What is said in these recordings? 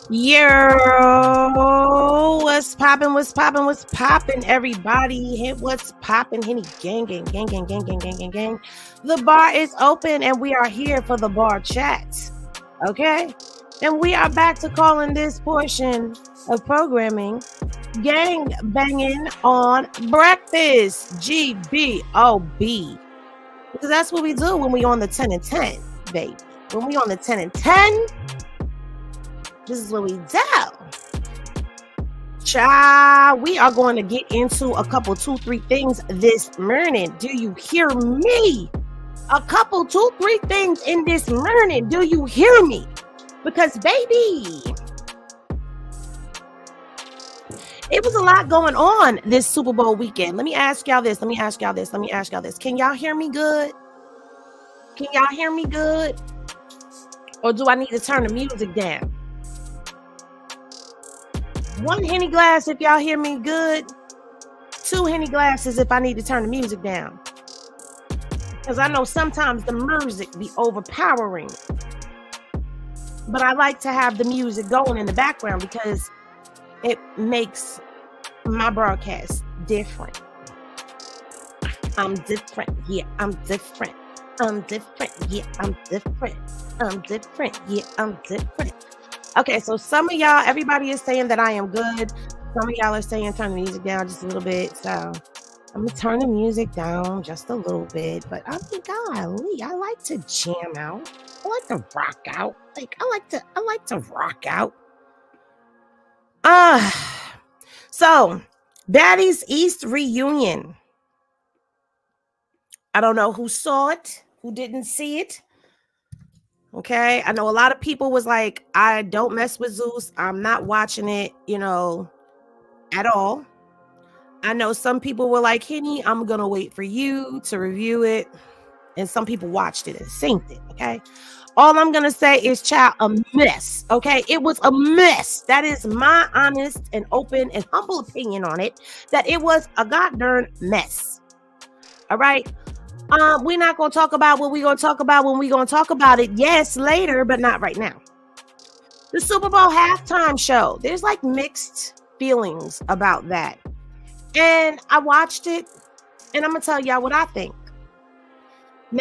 Yo, what's poppin', everybody? Hit what's poppin', Henny gang. The bar is open and we are here for the bar chat, okay? And we are back to calling this portion of programming Gang Banging on Breakfast, GBOB. Because that's what we do when we on the 10 and 10, baby. When we on the 10 and 10, this is what we do. Child, we are going to get into a couple, 2-3 things this morning. Do you hear me? A couple, 2-3 things in this morning. Do you hear me? Because, baby, it was a lot going on this Super Bowl weekend. Let me ask y'all this. Can y'all hear me good? Can y'all hear me good? Or do I need to turn the music down? One Henny glass if y'all hear me good. 2 Henny glasses if I need to turn the music down. Because I know sometimes the music be overpowering. But I like to have the music going in the background because it makes my broadcast different. I'm different. Yeah, I'm different. Yeah, I'm different. Okay, so some of y'all, everybody is saying that I am good. Some of y'all are saying turn the music down just a little bit. So I'm gonna turn the music down just a little bit. But I think I like to jam out. I like to rock out. I like to rock out. So Baddies East reunion. I don't know who saw it, who didn't see it. Okay, I know a lot of people was like, I don't mess with Zeus. I'm not watching it, at all. I know some people were like, Henny, I'm going to wait for you to review it. And some people watched it and synced it, okay? All I'm going to say is, child, a mess, okay? It was a mess. That is my honest and open and humble opinion on it, that it was a goddamn mess, all right? We're not going to talk about what we're going to talk about when we're going to talk about it. Yes, later, but not right now. The Super Bowl halftime show. There's like mixed feelings about that. And I watched it, and I'm going to tell y'all what I think.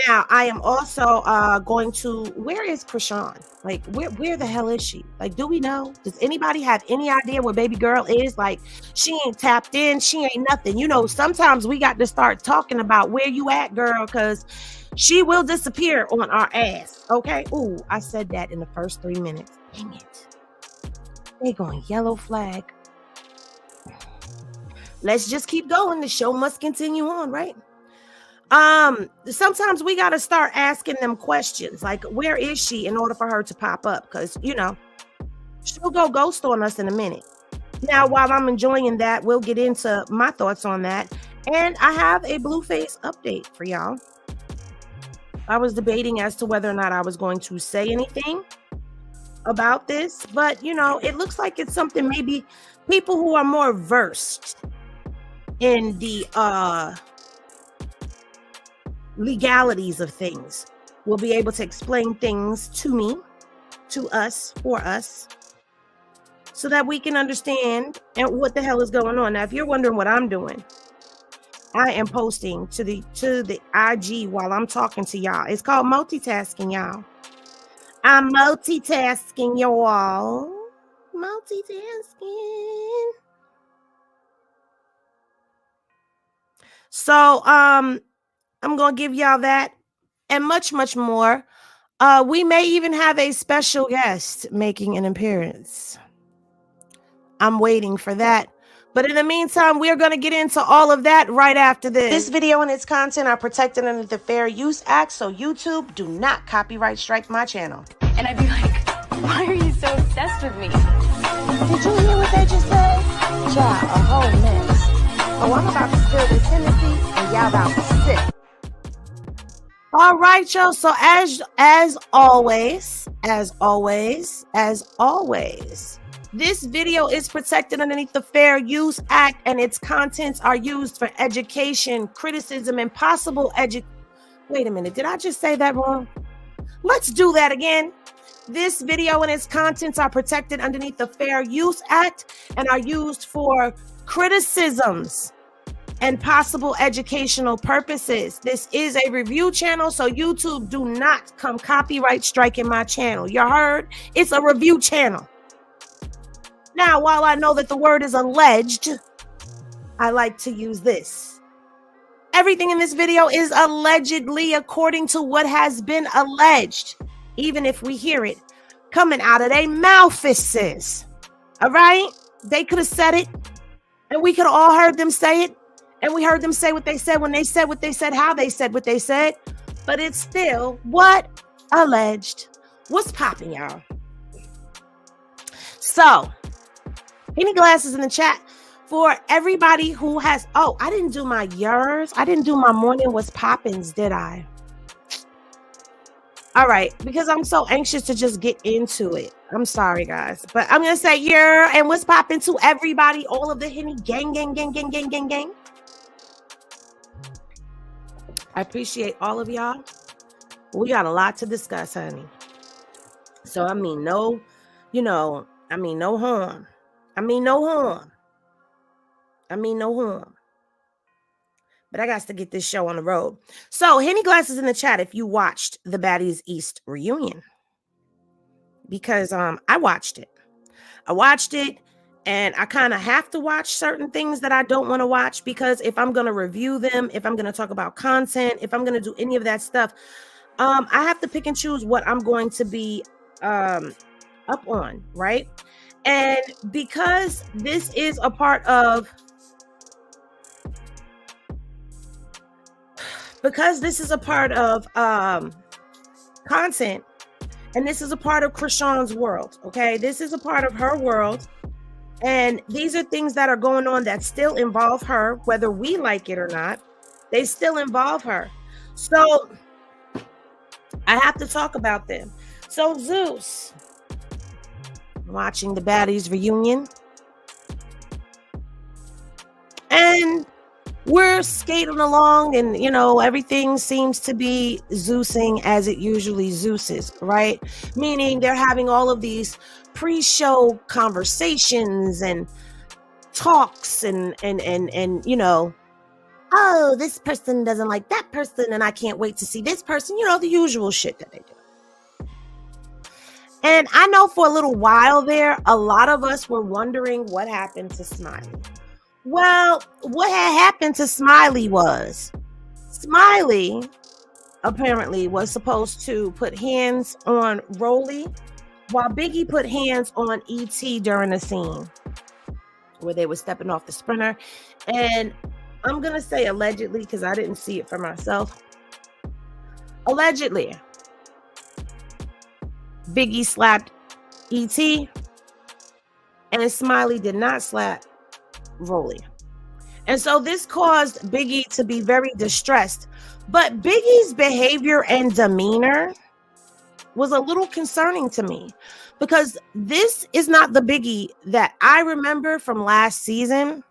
Now, I am also going to, where is Chrisean? Like, where the hell is she? Like, do we know? Does anybody have any idea where baby girl is? Like, she ain't tapped in. She ain't nothing. Sometimes we got to start talking about where you at, girl, because she will disappear on our ass, okay? Ooh, I said that in the first 3 minutes. Dang it. They going yellow flag. Let's just keep going. The show must continue on, right? Sometimes we got to start asking them questions like, where is she, in order for her to pop up? Because, she'll go ghost on us in a minute. Now, while I'm enjoying that, we'll get into my thoughts on that. And I have a Blueface update for y'all. I was debating as to whether or not I was going to say anything about this, but, it looks like it's something maybe people who are more versed in the, legalities of things will be able to explain things to me, to us, for us, so that we can understand and what the hell is going on. Now, if you're wondering what I'm doing, I am posting to the IG while I'm talking to y'all. It's called multitasking, y'all. I'm multitasking, y'all. Multitasking. So, I'm going to give y'all that and much, much more. We may even have a special guest making an appearance. I'm waiting for that. But in the meantime, we're going to get into all of that right after this. This video and its content are protected under the Fair Use Act, so YouTube, do not copyright strike my channel. And I'd be like, why are you so obsessed with me? Did you hear what they just said? Child, a whole mess. Oh, I'm about to spill this Tennessee and y'all about to sip. All right, y'all. So as always, this video is protected underneath the Fair Use Act, and its contents are used for education, criticism, and possible Wait a minute. Did I just say that wrong? Let's do that again. This video and its contents are protected underneath the Fair Use Act and are used for criticisms and possible educational purposes. This is a review channel, so YouTube, do not come copyright striking my channel. You heard? It's a review channel. Now, while I know that the word is alleged, I like to use this. Everything in this video is allegedly according to what has been alleged, even if we hear it coming out of their mouths. All right? They could have said it, and we could have all heard them say it, and we heard them say what they said when they said what they said, how they said what they said, but it's still what? Alleged. What's popping, y'all? So, any glasses in the chat for everybody who has, oh, I didn't do my yours. I didn't do my morning what's poppins, did I? All right, because I'm so anxious to just get into it. I'm sorry, guys, but I'm gonna say yeah, and what's popping to everybody, all of the Henny gang. I appreciate all of y'all. We got a lot to discuss, honey. So I mean, no harm. But I got to get this show on the road. So, Henny Glasses in the chat if you watched the Baddies East reunion. Because I watched it. And I kind of have to watch certain things that I don't want to watch, because if I'm going to review them, if I'm going to talk about content, if I'm going to do any of that stuff, I have to pick and choose what I'm going to be up on, right? And because this is a part of content, and this is a part of Chrisean's world, okay? This is a part of her world, and these are things that are going on that still involve her, whether we like it or not. They still involve her. So I have to talk about them. So Zeus, watching the Baddies reunion, and we're skating along, and everything seems to be Zeusing as it usually Zeuses, right? Meaning they're having all of these pre-show conversations and talks and oh, this person doesn't like that person, and I can't wait to see this person, the usual shit that they do. And I know for a little while there, a lot of us were wondering what happened to Smiley. Well, what had happened to Smiley was Smiley apparently was supposed to put hands on Rolly, while Biggie put hands on E.T. during the scene where they were stepping off the sprinter. And I'm going to say allegedly, because I didn't see it for myself. Allegedly, Biggie slapped E.T. and Smiley did not slap Rolly. And so this caused Biggie to be very distressed. But Biggie's behavior and demeanor was a little concerning to me, because this is not the Biggie that I remember from last season.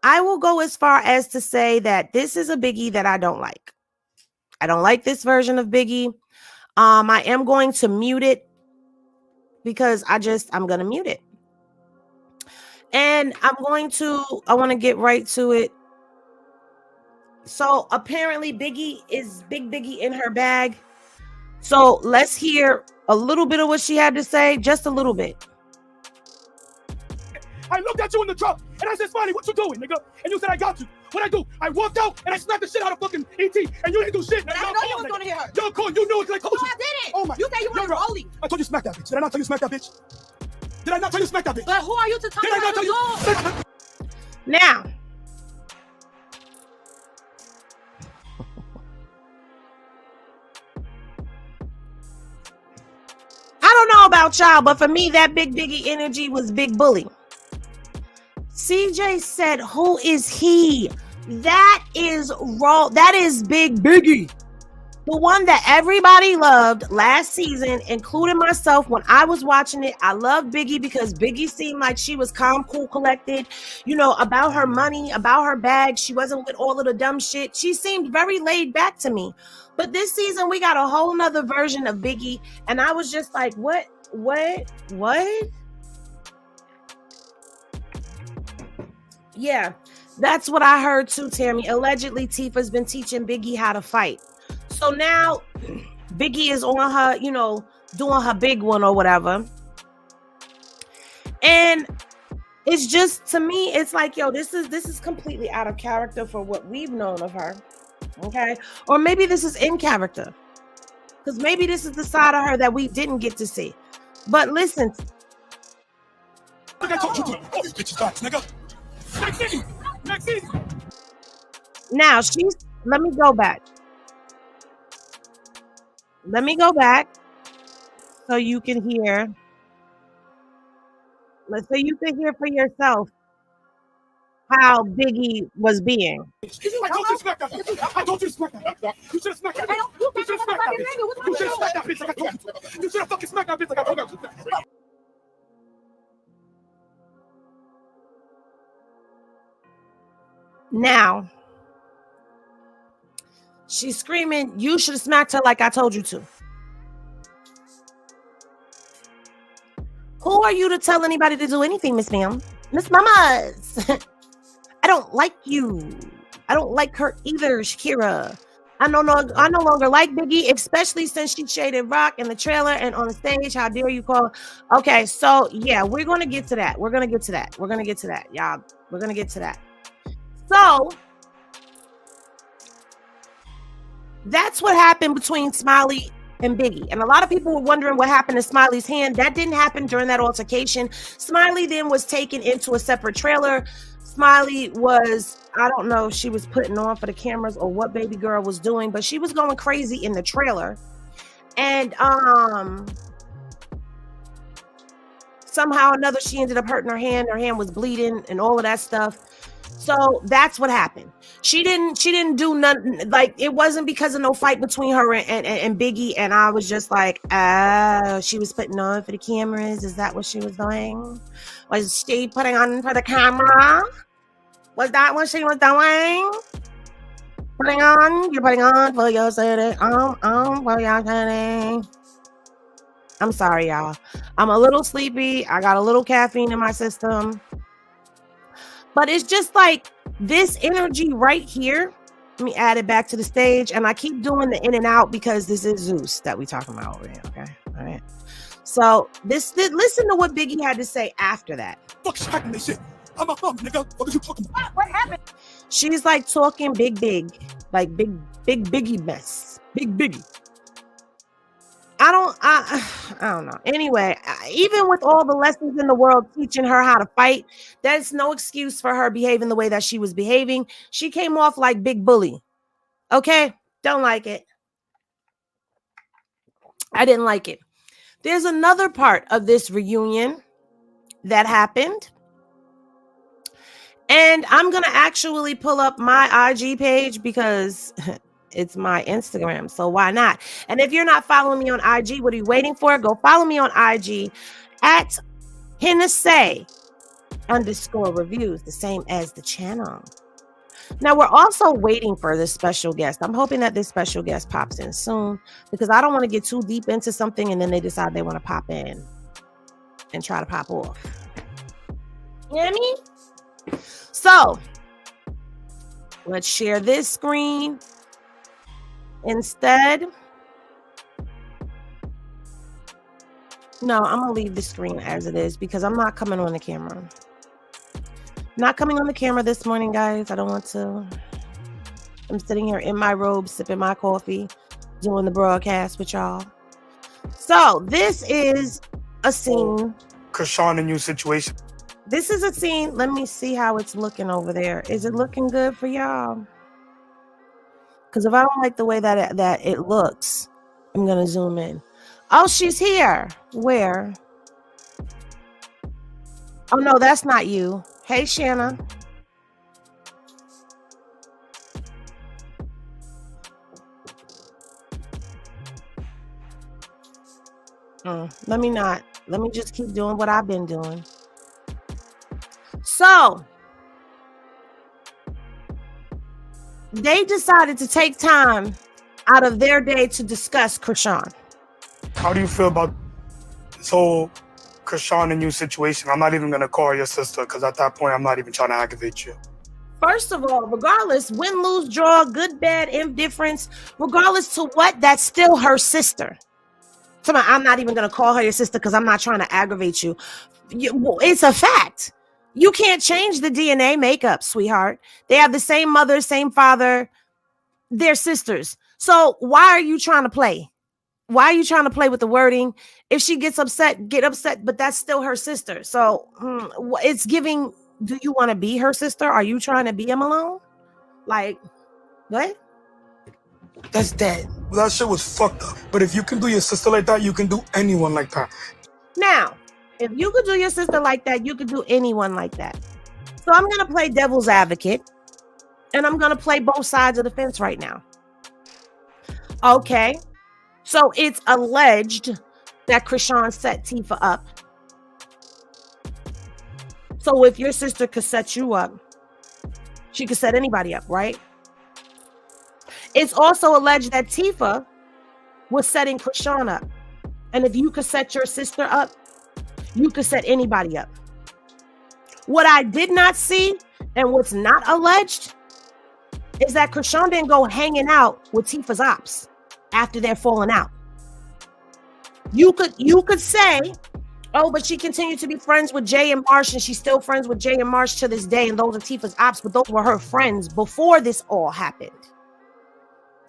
I will go as far as to say that this is a Biggie that I don't like. I don't like this version of Biggie. I am going to mute it, because I'm going to mute it. And I want to get right to it. So apparently Biggie is Big Biggie in her bag. So let's hear a little bit of what she had to say, just a little bit. I looked at you in the truck and I said, Smiley, what you doing, nigga? And you said, I got you. What'd I do? I walked out and I slapped the shit out of fucking E.T. and you didn't do shit. I know you was gonna hit her. Yo, cool, you knew it because I told you. No, I didn't. Oh my. You said you wanted Rolly. I told you smack that bitch. Did I not tell you smack that bitch? Did I not tell you smack that bitch? But who are you to tell me how to go? Now, I don't know about y'all, but for me, that Big Biggie energy was Big Bully. CJ said, who is he? That is raw. That is Big Biggie. The one that everybody loved last season, including myself, when I was watching it. I loved Biggie because Biggie seemed like she was calm, cool, collected, you know, about her money, about her bag. She wasn't with all of the dumb shit. She seemed very laid back to me. But this season, we got a whole nother version of Biggie. And I was just like, what? Yeah, that's what I heard too, Tammy. Allegedly, Tifa's been teaching Biggie how to fight. So now Biggie is on her, you know, doing her big one or whatever. And it's just, to me, it's like, yo, this is completely out of character for what we've known of her. Okay. Or maybe this is in character. Because maybe this is the side of her that we didn't get to see. But listen. Now let me go back. Let me go back so you can hear. So you can hear for yourself how Biggie was being. I told you to smack that bitch. I told you to smack that bitch. You should have smacked that bitch. You should have smacked that bitch. You should have smacked that bitch like I told you to. You should have fucking smacked that bitch like I told you to. Now, she's screaming, you should have smacked her like I told you to. Who are you to tell anybody to do anything, Miss Ma'am? Miss Mamas. I don't like you. I don't like her either, Shakira. I no longer like Biggie, especially since she shaded Rock in the trailer and on the stage. How dare you call? Okay, so yeah, we're going to get to that. We're going to get to that. We're going to get to that, y'all. We're going to get to that. So that's what happened between Smiley and Biggie. And a lot of people were wondering what happened to Smiley's hand. That didn't happen during that altercation. Smiley then was taken into a separate trailer. Smiley was, I don't know if she was putting on for the cameras or what baby girl was doing, but she was going crazy in the trailer. And somehow or another, she ended up hurting her hand. Her hand was bleeding and all of that stuff. So that's what happened. She didn't do nothing. Like, it wasn't because of no fight between her and Biggie. And I was just like, she was putting on for the cameras. Is that what she was doing? Was she putting on for the camera? Was that what she was doing? Putting on? You're putting on for your city. For your city. I'm sorry, y'all. I'm a little sleepy. I got a little caffeine in my system. But it's just like this energy right here. Let me add it back to the stage. And I keep doing the in and out because this is Zeus that we talking about over here. Okay. All right. So listen to what Biggie had to say after that. Fuck smacking this shit. I'm a nigga. What are you talking about? What happened? She's like talking big, like big Biggie mess. Big Biggie. I don't know. Anyway, even with all the lessons in the world teaching her how to fight, that's no excuse for her behaving the way that she was behaving. She came off like big bully. Okay? Don't like it. I didn't like it. There's another part of this reunion that happened. And I'm going to actually pull up my IG page because it's my Instagram, so why not? And if you're not following me on IG, what are you waiting for? Go follow me on IG at Hennessy_reviews, the same as the channel. Now, we're also waiting for this special guest. I'm hoping that this special guest pops in soon because I don't want to get too deep into something and then they decide they want to pop in and try to pop off. You know what I mean? So, let's share this screen. Instead, no, I'm gonna leave the screen as it is because I'm not coming on the camera. Not coming on the camera this morning, guys. I don't want to. I'm sitting here in my robe, sipping my coffee, doing the broadcast with y'all. So this is a scene. Chrisean and you situation. This is a scene. Let me see how it's looking over there. Is it looking good for y'all? Because if I don't like the way that it looks, I'm going to zoom in. Oh, she's here. Where? Oh, no, that's not you. Hey, Shanna. Let me not. Let me just keep doing what I've been doing. So they decided to take time out of their day to discuss Chrisean. How do you feel about this whole Chrisean and you situation? I'm not even going to call her your sister because at that point, I'm not even trying to aggravate you. First of all, regardless, win, lose, draw, good, bad, indifference, regardless to what, that's still her sister. I'm not even going to call her your sister because I'm not trying to aggravate you. It's a fact. You can't change the DNA makeup, sweetheart. They have the same mother, same father. They're sisters. So why are you trying to play? Why are you trying to play with the wording? If she gets upset, get upset, but that's still her sister. So it's giving, do you want to be her sister? Are you trying to be him alone? Like, what? That's dead. That shit was fucked up. But if you can do your sister like that, you can do anyone like that. Now, if you could do your sister like that, you could do anyone like that. So I'm going to play devil's advocate. And I'm going to play both sides of the fence right now. Okay. So it's alleged that Chrisean set Tifa up. So if your sister could set you up, she could set anybody up, right? It's also alleged that Tifa was setting Chrisean up. And if you could set your sister up, you could set anybody up. What I did not see and what's not alleged is that Chrisean didn't go hanging out with Tifa's ops after they're falling out. You could say, oh, but she continued to be friends with Jay and Marsh, and she's still friends with Jay and Marsh to this day, and those are Tifa's ops, but those were her friends before this all happened.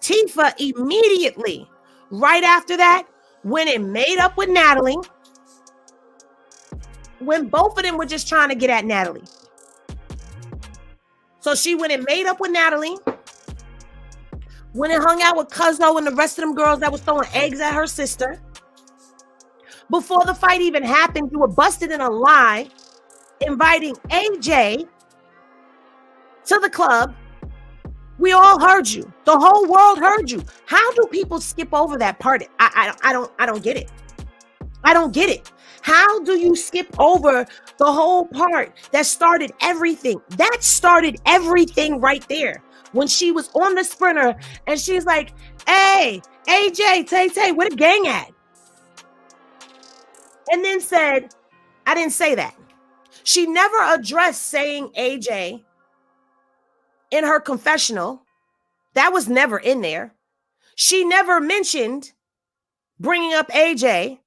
Tifa immediately, right after that, went and made up with Natalie when both of them were just trying to get at Natalie. So she went and made up with Natalie, went and hung out with Cuzzo and the rest of them girls that was throwing eggs at her sister. Before the fight even happened, you were busted in a lie, inviting AJ to the club. We all heard you. The whole world heard you. How do people skip over that part? I don't get it. I don't get it. How do you skip over the whole part that started everything? That started everything right there. When she was on the sprinter and she's like, hey, AJ, Tay, where the gang at? And then said, I didn't say that. She never addressed saying AJ in her confessional. That was never in there. She never mentioned bringing up AJ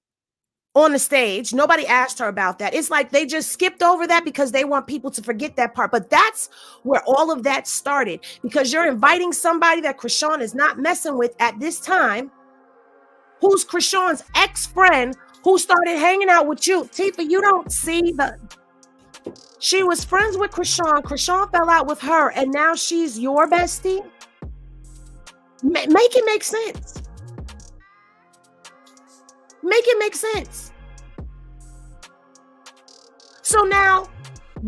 on the stage. Nobody asked her about that. It's like they just skipped over that because they want people to forget that part. But that's where all of that started, because you're inviting somebody that Chrisean is not messing with at this time, who's Chrisean's ex-friend, who started hanging out with you. Tifa, you don't see she was friends with Chrisean. Chrisean fell out with her, and now she's your bestie. Make it make sense. Make it make sense. So now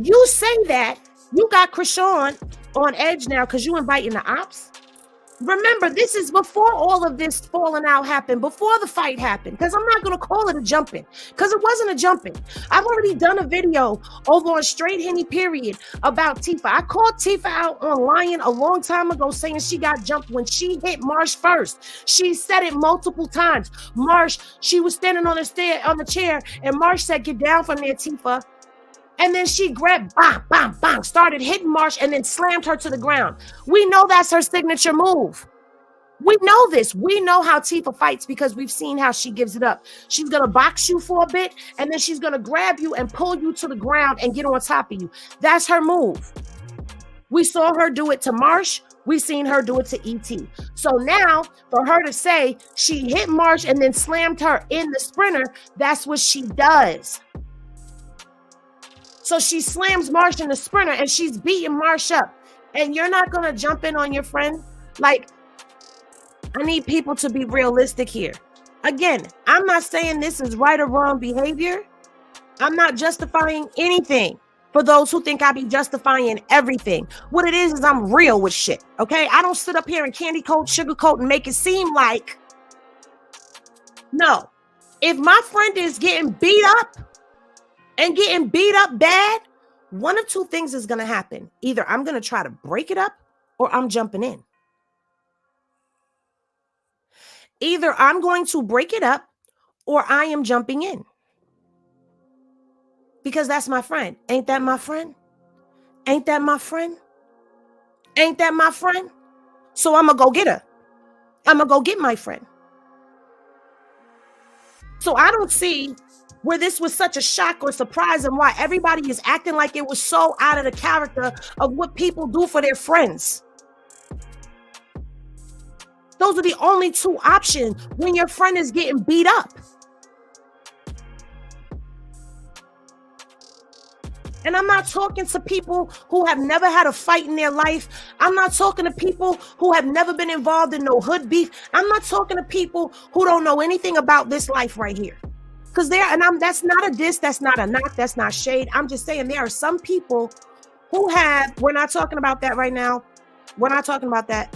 you say that you got Chrisean on edge now because you inviting the ops. Remember, this is before all of this falling out happened, before the fight happened, because I'm not going to call it a jumping, because it wasn't a jumping. I've already done a video over on Straight Henny Period about Tifa. I called Tifa out on lying a long time ago, saying she got jumped when she hit Marsh first. She said it multiple times. Marsh, she was standing on the chair, and Marsh said, get down from there, Tifa. And then she grabbed, bang, bang, bang, started hitting Marsh and then slammed her to the ground. We know that's her signature move. We know this. We know how Tifa fights because we've seen how she gives it up. She's going to box you for a bit, and then she's going to grab you and pull you to the ground and get on top of you. That's her move. We saw her do it to Marsh. We've seen her do it to E.T. So now, for her to say she hit Marsh and then slammed her in the sprinter, that's what she does. So she slams Marsh in the sprinter and she's beating Marsh up. And you're not going to jump in on your friend? Like, I need people to be realistic here. Again, I'm not saying this is right or wrong behavior. I'm not justifying anything for those who think I be justifying everything. What it is I'm real with shit, okay? I don't sit up here and candy coat, sugarcoat, and make it seem like, no. If my friend is getting beat up and getting beat up bad, one of two things is going to happen. Either I'm going to try to break it up or I'm jumping in. Either I'm going to break it up or I am jumping in. Because that's my friend. Ain't that my friend? Ain't that my friend? Ain't that my friend? So I'm going to go get her. I'm going to go get my friend. So I don't see where this was such a shock or surprise and why everybody is acting like it was so out of the character of what people do for their friends. Those are the only two options when your friend is getting beat up. And I'm not talking to people who have never had a fight in their life. I'm not talking to people who have never been involved in no hood beef. I'm not talking to people who don't know anything about this life right here. Because that's not a diss, that's not a knock, that's not shade. I'm just saying there are some people who have, we're not talking about that right now. We're not talking about that.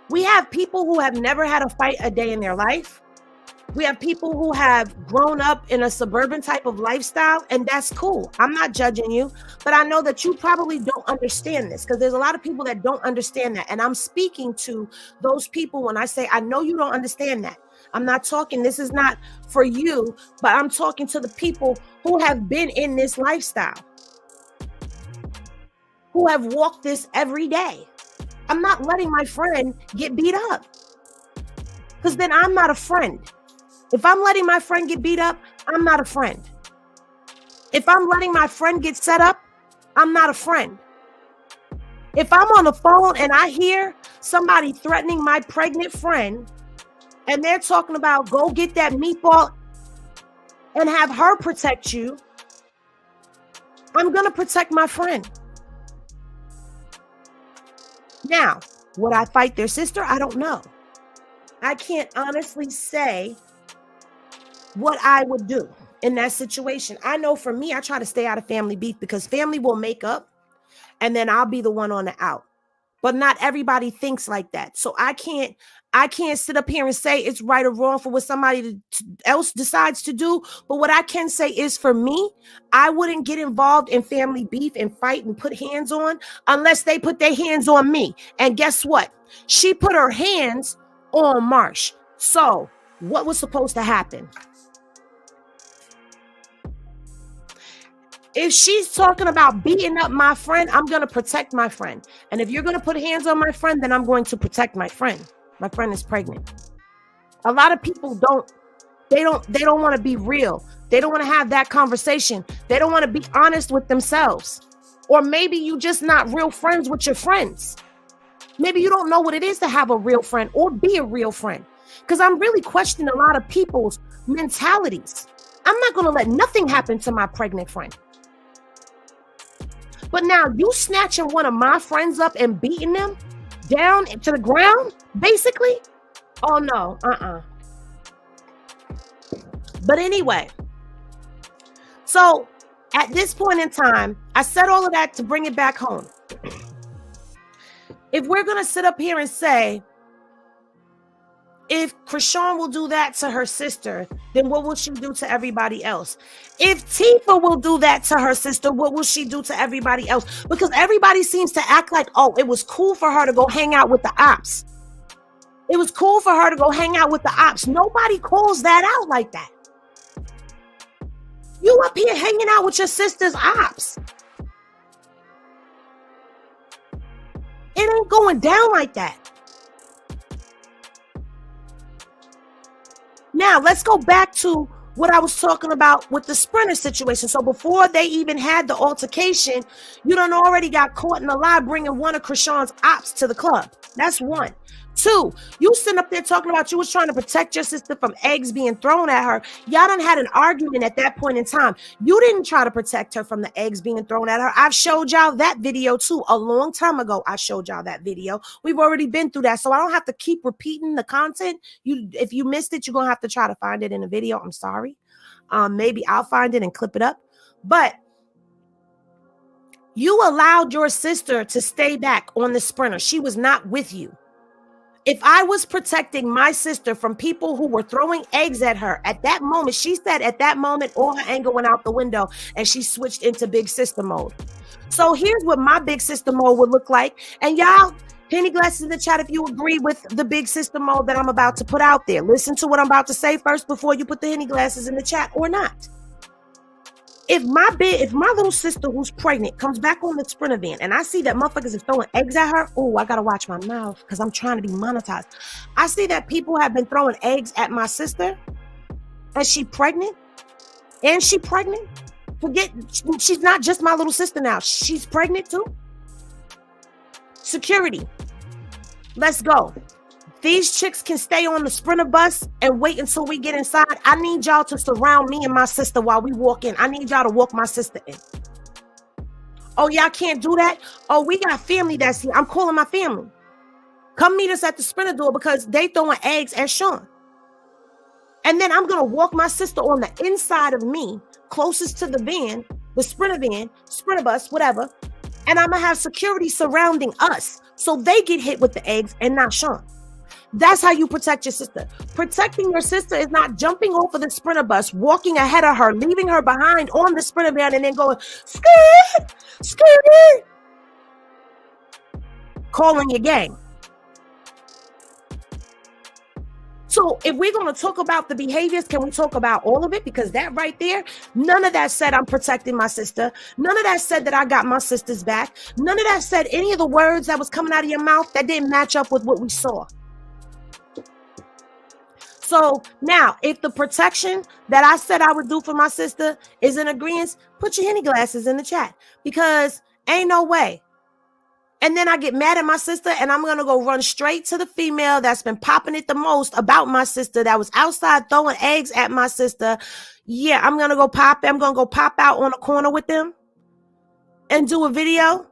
We have people who have never had a fight a day in their life. We have people who have grown up in a suburban type of lifestyle, and that's cool. I'm not judging you, but I know that you probably don't understand this because there's a lot of people that don't understand that. And I'm speaking to those people when I say, I know you don't understand that. I'm not talking, this is not for you, but I'm talking to the people who have been in this lifestyle, who have walked this every day. I'm not letting my friend get beat up because then I'm not a friend. If I'm letting my friend get beat up, I'm not a friend. If I'm letting my friend get set up, I'm not a friend. If I'm on the phone and I hear somebody threatening my pregnant friend and they're talking about go get that meatball and have her protect you, I'm going to protect my friend. Now, would I fight their sister? I don't know. I can't honestly say what I would do in that situation. I know for me, I try to stay out of family beef because family will make up and then I'll be the one on the out. But not everybody thinks like that. So I can't sit up here and say it's right or wrong for what somebody else decides to do. But what I can say is for me, I wouldn't get involved in family beef and fight and put hands on unless they put their hands on me. And guess what? She put her hands on Marsh. So what was supposed to happen? If she's talking about beating up my friend, I'm going to protect my friend. And if you're going to put hands on my friend, then I'm going to protect my friend. My friend is pregnant. A lot of people don't want to be real. They don't want to have that conversation. They don't want to be honest with themselves. Or maybe you just not real friends with your friends. Maybe you don't know what it is to have a real friend or be a real friend. Because I'm really questioning a lot of people's mentalities. I'm not going to let nothing happen to my pregnant friend. But now you snatching one of my friends up and beating them down to the ground, basically? Oh, no. But anyway, so at this point in time, I said all of that to bring it back home. If we're going to sit up here and say, if Chrisean will do that to her sister, then what will she do to everybody else? If Tifa will do that to her sister, what will she do to everybody else? Because everybody seems to act like, oh, it was cool for her to go hang out with the ops. It was cool for her to go hang out with the ops. Nobody calls that out like that. You up here hanging out with your sister's ops. It ain't going down like that. Now, let's go back to what I was talking about with the Sprinter situation. So before they even had the altercation, you done already got caught in the lie bringing one of Chrisean's ops to the club. That's one. Two, you sitting up there talking about you was trying to protect your sister from eggs being thrown at her. Y'all done had an argument at that point in time. You didn't try to protect her from the eggs being thrown at her. I've showed y'all that video too. A long time ago, I showed y'all that video. We've already been through that. So I don't have to keep repeating the content. If you missed it, you're going to have to try to find it in a video. I'm sorry. Maybe I'll find it and clip it up. But you allowed your sister to stay back on the Sprinter. She was not with you. If I was protecting my sister from people who were throwing eggs at her at that moment, she said at that moment, all her anger went out the window and she switched into big sister mode. So here's what my big sister mode would look like. And y'all, Henny Glasses in the chat if you agree with the big sister mode that I'm about to put out there. Listen to what I'm about to say first before you put the Henny Glasses in the chat or not. If my little sister who's pregnant comes back on the Sprinter van and I see that motherfuckers is throwing eggs at her, oh, I gotta watch my mouth because I'm trying to be monetized. I see that people have been throwing eggs at my sister and she's pregnant. Forget, she's not just my little sister now. She's pregnant too. Security, let's go. These chicks can stay on the Sprinter bus and wait until we get inside. I need y'all to surround me and my sister while we walk in. I need y'all to walk my sister in. Oh, y'all can't do that? Oh, we got family that's here. I'm calling my family. Come meet us at the Sprinter door because they throwing eggs at Sean. And then I'm going to walk my sister on the inside of me, closest to the van, the Sprinter van, Sprinter bus, whatever. And I'm going to have security surrounding us so they get hit with the eggs and not Sean. That's how you protect your sister. Protecting your sister is not jumping off of the Sprinter bus, walking ahead of her, leaving her behind on the Sprinter van, and then going, skirt, skirt, calling your gang. So if we're going to talk about the behaviors, can we talk about all of it? Because that right there, none of that said I'm protecting my sister. None of that said that I got my sister's back. None of that said any of the words that was coming out of your mouth that didn't match up with what we saw. So now, if the protection that I said I would do for my sister is in agreement, put your Henny Glasses in the chat because ain't no way. And then I get mad at my sister and I'm going to go run straight to the female that's been popping it the most about my sister that was outside throwing eggs at my sister. Yeah, I'm going to go pop out on a corner with them and do a video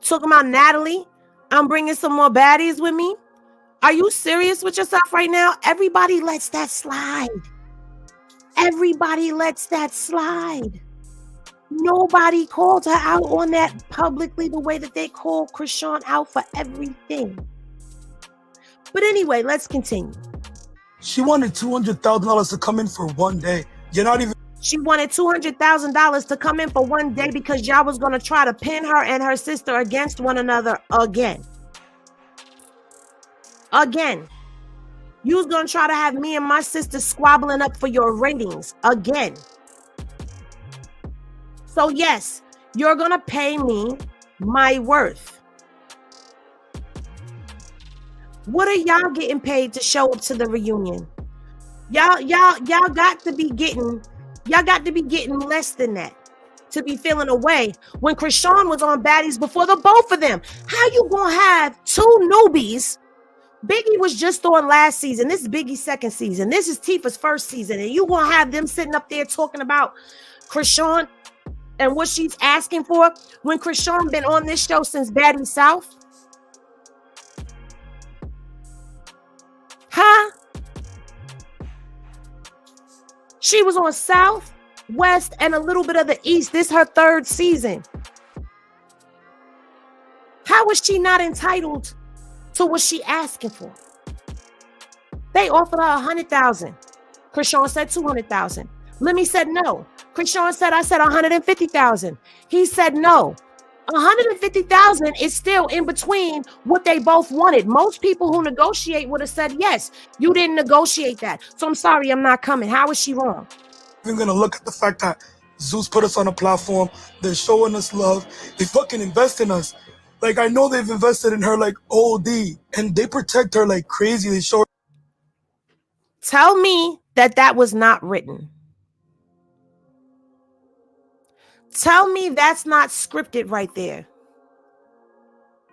talking about Natalie. I'm bringing some more baddies with me. Are you serious with yourself right now? Everybody lets that slide. Everybody lets that slide. Nobody called her out on that publicly the way that they called Chrisean out for everything. But anyway, let's continue. She wanted $200,000 to come in for one day. You're not even. She wanted $200,000 to come in for one day because y'all was going to try to pin her and her sister against one another again. Again. You was going to try to have me and my sister squabbling up for your ratings again. So yes, you're going to pay me my worth. What are y'all getting paid to show up to the reunion? Y'all got to be getting less than that to be feeling away when Chrisean was on Baddies before the both of them. How you going to have two newbies? Biggie was just on last season. This is Biggie's second season. This is Tifa's first season. And you going to have them sitting up there talking about Chrisean and what she's asking for when Chrisean been on this show since Baddies South? Huh? She was on South, West, and a little bit of the East. This her third season. How is she not entitled to what she asking for? They offered her $100,000. Chrisean said $200,000. Lemmy said no. Chrisean said, I said $150,000. He said no. $150,000 is still in between what they both wanted. Most people who negotiate would have said yes. You didn't negotiate that. So I'm sorry, I'm not coming. How is she wrong? We're going to look at the fact that Zeus put us on a platform. They're showing us love. They fucking invest in us. Like, I know they've invested in her like OD, and they protect her like crazy. They show her. Tell me that was not written. Tell me that's not scripted right there.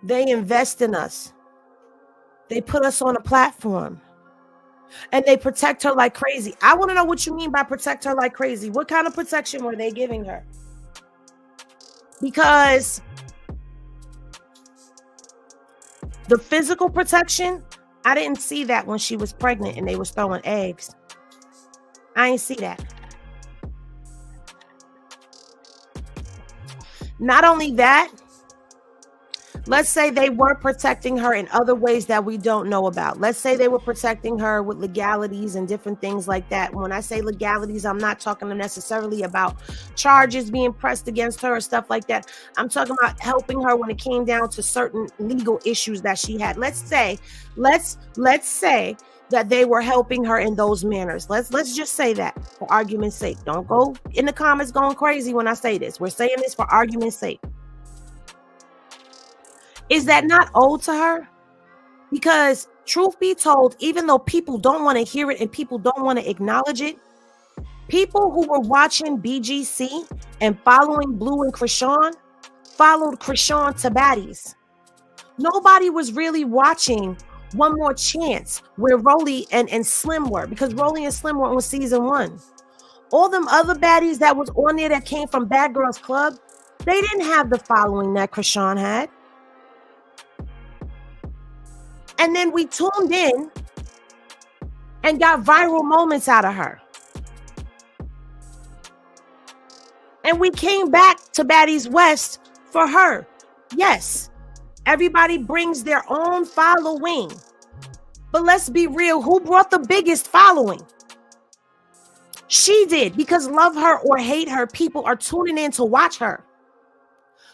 They invest in us. They put us on a platform. And they protect her like crazy. I want to know what you mean by protect her like crazy. What kind of protection were they giving her? Because the physical protection, I didn't see that when she was pregnant and they was throwing eggs. I ain't see that. Not only that, let's say they were protecting her in other ways that we don't know about. Let's say they were protecting her with legalities and different things like that. When I say legalities, I'm not talking necessarily about charges being pressed against her or stuff like that. I'm talking about helping her when it came down to certain legal issues that she had. Let's say that they were helping her in those manners. Let's just say that for argument's sake. Don't go in the comments going crazy when I say this. We're saying this for argument's sake. Is that not owed to her? Because truth be told, even though people don't want to hear it and people don't want to acknowledge it, people who were watching BGC and following Blue and Chrisean followed Chrisean to Baddies. Nobody was really watching One More Chance where Rolly and Slim were, because Rolly and Slim were on season 1. All them other baddies that was on there that came from Bad Girls Club, they didn't have the following that Chrisean had. And then we tuned in and got viral moments out of her. And we came back to Baddies West for her. Yes, everybody brings their own following. But let's be real, who brought the biggest following? She did, because love her or hate her, people are tuning in to watch her.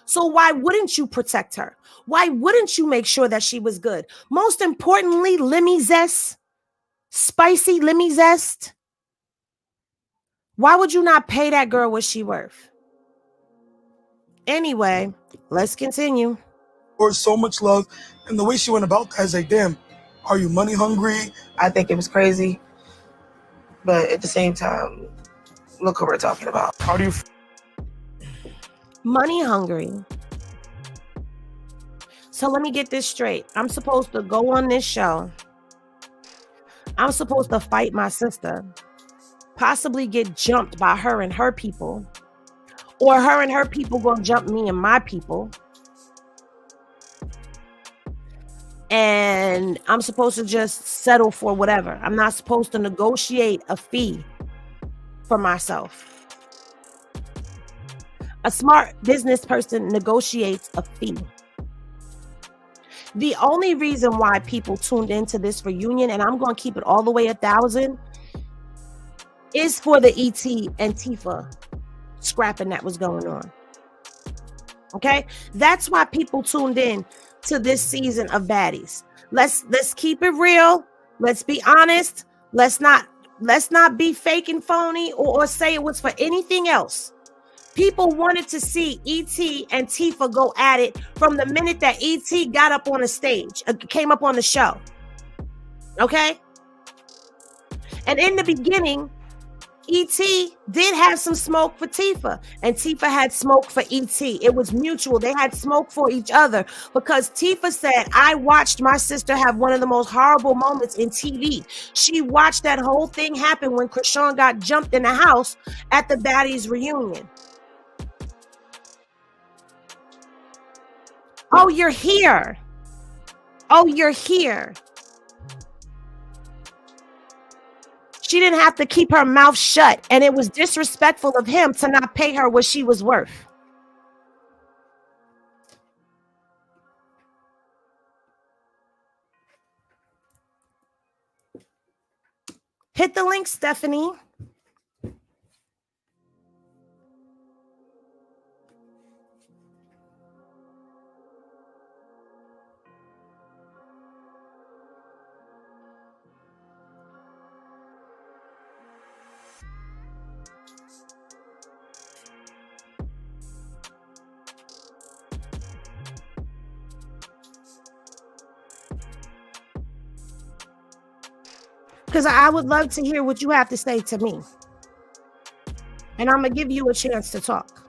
So why wouldn't you protect her? Why wouldn't you make sure that she was good? Most importantly, Lemmy Zest, spicy Lemmy Zest. Why would you not pay that girl what she worth? Anyway, let's continue. Or so much love, and the way she went about that is like, damn, are you money hungry? I think it was crazy, but at the same time, look what we're talking about. How do you Money hungry. So let me get this straight. I'm supposed to go on this show. I'm supposed to fight my sister, possibly get jumped by her and her people, or her and her people gonna jump me and my people. And I'm supposed to just settle for whatever. I'm not supposed to negotiate a fee for myself. A smart business person negotiates a fee. The only reason why people tuned into this reunion, and I'm going to keep it all the way 1,000, is for the ET and Tifa scrapping that was going on. Okay? That's why people tuned in to this season of Baddies. Let's keep it real. Let's be honest. Let's not be fake and phony or say it was for anything else. People wanted to see E.T. and Tifa go at it from the minute that E.T. got up on the stage, came up on the show. Okay? And in the beginning, E.T. did have some smoke for Tifa, and Tifa had smoke for E.T. It was mutual. They had smoke for each other because Tifa said, I watched my sister have one of the most horrible moments in TV. She watched that whole thing happen when Chrisean got jumped in the house at the Baddies reunion. Oh, you're here. Oh, you're here. She didn't have to keep her mouth shut, and it was disrespectful of him to not pay her what she was worth. Hit the link, Stephanie. Because I would love to hear what you have to say to me. And I'm going to give you a chance to talk.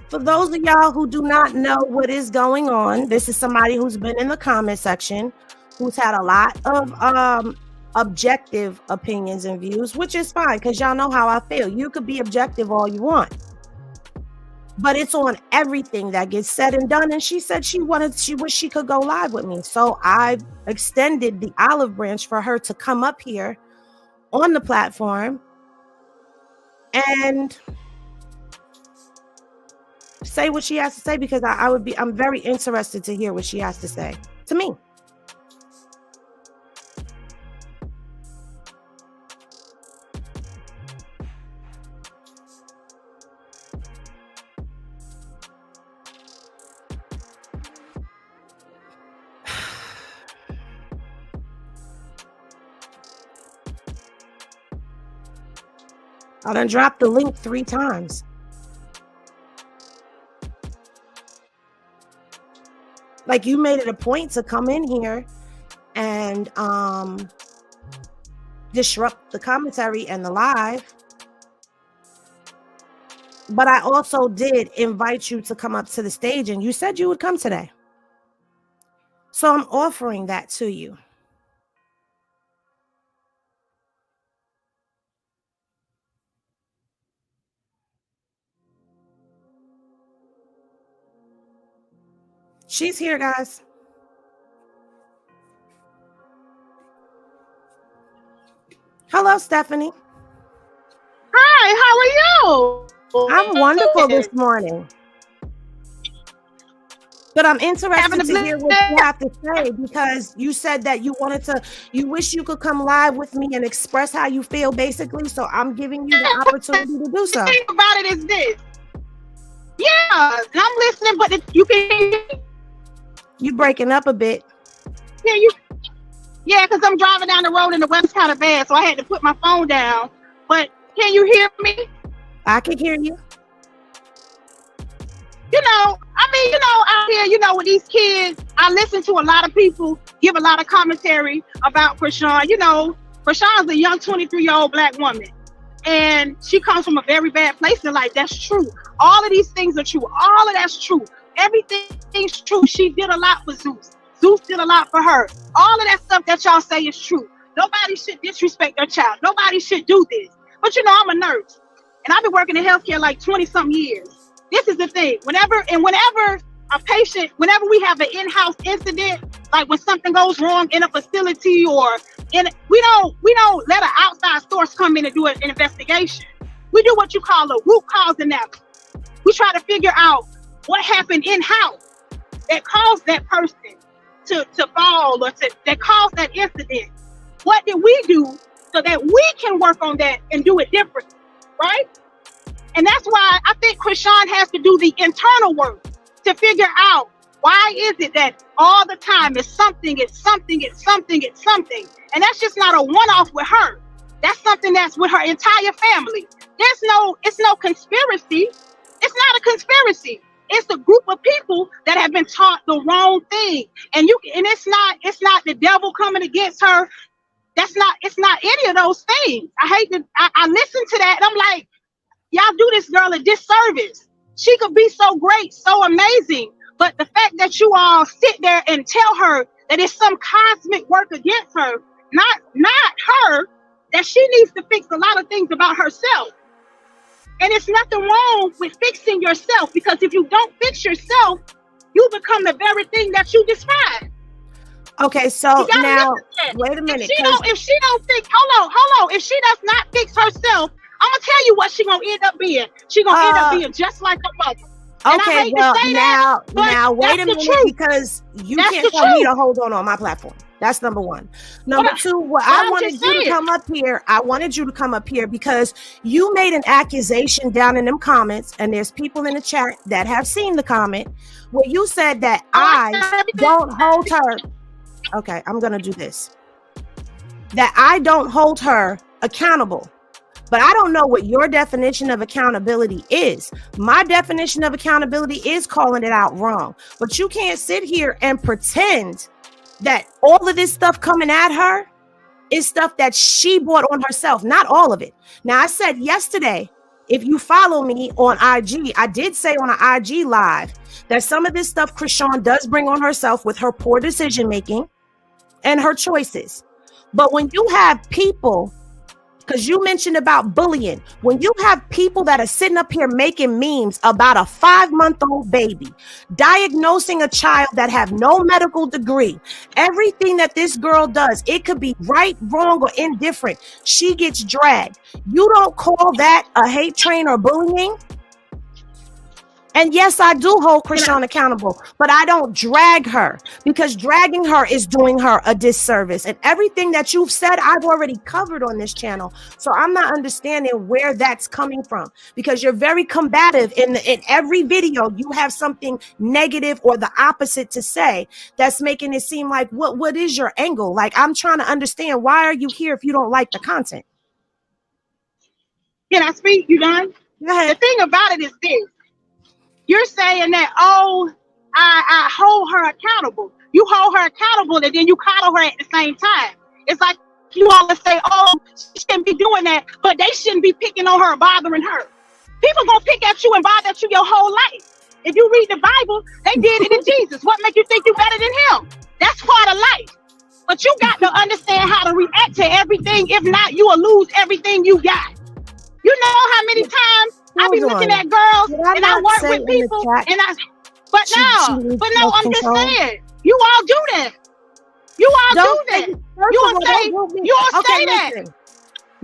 For those of y'all who do not know what is going on, this is somebody who's been in the comment section, who's had a lot of objective opinions and views, which is fine because y'all know how I feel. You could be objective all you want, but it's on everything that gets said and done. And she said she wished she could go live with me. So I extended the olive branch for her to come up here on the platform and say what she has to say, because I'm very interested to hear what she has to say to me. I done dropped the link 3 times. Like, you made it a point to come in here and disrupt the commentary and the live. But I also did invite you to come up to the stage, and you said you would come today. So I'm offering that to you. She's here, guys. Hello, Stephanie. Hi, how are you? I'm wonderful this morning. But I'm interested to hear what you have to say, because you said that you wish you could come live with me and express how you feel, basically. So I'm giving you the opportunity to do so. The thing about it is this. Yeah, and I'm listening, but you can. You breaking up a bit. Yeah, yeah, because I'm driving down the road and the weather's kind of bad, so I had to put my phone down. But can you hear me? I can hear you. Out here, with these kids, I listen to a lot of people give a lot of commentary about Chrisean. Chrisean's a young 23-year-old black woman, and she comes from a very bad place in life. That's true. All of these things are true. All of that's true. Everything's true. She did a lot for Zeus. Zeus did a lot for her. All of that stuff that y'all say is true. Nobody should disrespect their child. Nobody should do this. But I'm a nurse, and I've been working in healthcare like 20-something years. This is the thing. Whenever a patient, whenever we have an in-house incident, like when something goes wrong in a facility we don't let an outside source come in and do an investigation. We do what you call a root cause analysis. We try to figure out what happened in-house that caused that person to fall or that caused that incident. What did we do so that we can work on that and do it differently, right? And that's why I think Chrisean has to do the internal work to figure out why is it that all the time it's something. And that's just not a one-off with her. That's something that's with her entire family. It's no conspiracy. It's not a conspiracy. It's a group of people that have been taught the wrong thing. And it's not the devil coming against her. It's not any of those things. I listen to that and I'm like, y'all do this girl a disservice. She could be so great, so amazing. But the fact that you all sit there and tell her that it's some cosmic work against her, not her, that she needs to fix a lot of things about herself. And it's nothing wrong with fixing yourself, because if you don't fix yourself, you become the very thing that you despise. Okay, so now, wait a minute. If she don't fix, hold on. If she does not fix herself, I'm gonna tell you what she gonna end up being. She gonna end up being just like her mother. Okay, well, now wait a minute, because you can't tell me to hold on my platform. That's number one. Number two, I wanted you to come up here. I wanted you to come up here because you made an accusation down in them comments, and there's people in the chat that have seen the comment where you said that I don't hold her. Okay, I'm gonna do this. That I don't hold her accountable. But I don't know what your definition of accountability is. My definition of accountability is calling it out wrong. But you can't sit here and pretend that all of this stuff coming at her is stuff that she brought on herself. Not all of it. Now, I said yesterday, if you follow me on IG, I did say on an IG live that some of this stuff Chrisean does bring on herself with her poor decision making and her choices. But when you have people because you mentioned about bullying. When you have people that are sitting up here making memes about a 5-month-old baby, diagnosing a child that have no medical degree, everything that this girl does, it could be right, wrong, or indifferent. She gets dragged. You don't call that a hate train or bullying? And yes, I do hold Chrisean accountable, but I don't drag her, because dragging her is doing her a disservice. And everything that you've said, I've already covered on this channel. So I'm not understanding where that's coming from, because you're very combative in every video. You have something negative or the opposite to say that's making it seem like, what is your angle? Like, I'm trying to understand, why are you here if you don't like the content? Can I speak? You done? Go ahead. The thing about it is this. You're saying that, oh, I hold her accountable. You hold her accountable and then you coddle her at the same time. It's like you always say, oh, she shouldn't be doing that, but they shouldn't be picking on her, bothering her. People gonna pick at you and bother at you your whole life. If you read the Bible, they did it in Jesus. What makes you think you better than him? That's part of life. But you got to understand how to react to everything. If not, you will lose everything you got. You know how many times I be looking at girls and I work with people and I'm just saying, you all do that. You all do that. You all say that.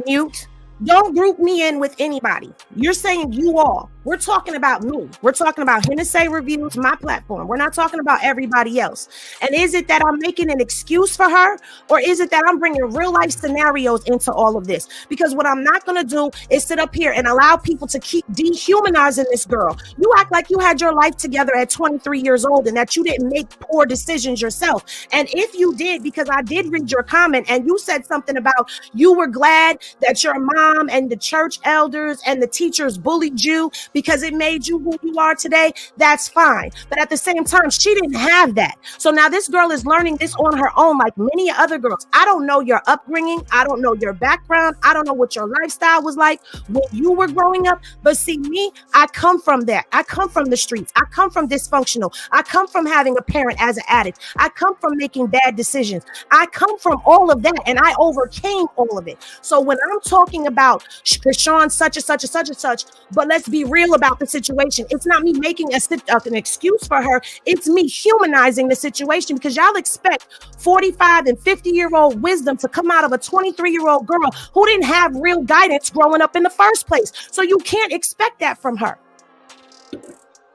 Mute. Don't group me in with anybody. You're saying you all. We're talking about me. We're talking about Hennessy Reviews, my platform. We're not talking about everybody else. And is it that I'm making an excuse for her, or is it that I'm bringing real life scenarios into all of this? Because what I'm not going to do is sit up here and allow people to keep dehumanizing this girl. You act like you had your life together at 23 years old and that you didn't make poor decisions yourself. And if you did, because I did read your comment and you said something about you were glad that your mom and the church elders and the teachers bullied you because it made you who you are today, that's fine. But at the same time, she didn't have that. So now this girl is learning this on her own, like many other girls. I don't know your upbringing. I don't know your background. I don't know what your lifestyle was like when you were growing up. But see, me, I come from that. I come from the streets. I come from dysfunctional. I come from having a parent as an addict. I come from making bad decisions. I come from all of that, and I overcame all of it. So when I'm talking about Chrisean such and such and such and such, but let's be real about the situation. It's not me making an excuse for her. It's me humanizing the situation, because y'all expect 45 and 50-year-old wisdom to come out of a 23-year-old girl who didn't have real guidance growing up in the first place. So you can't expect that from her.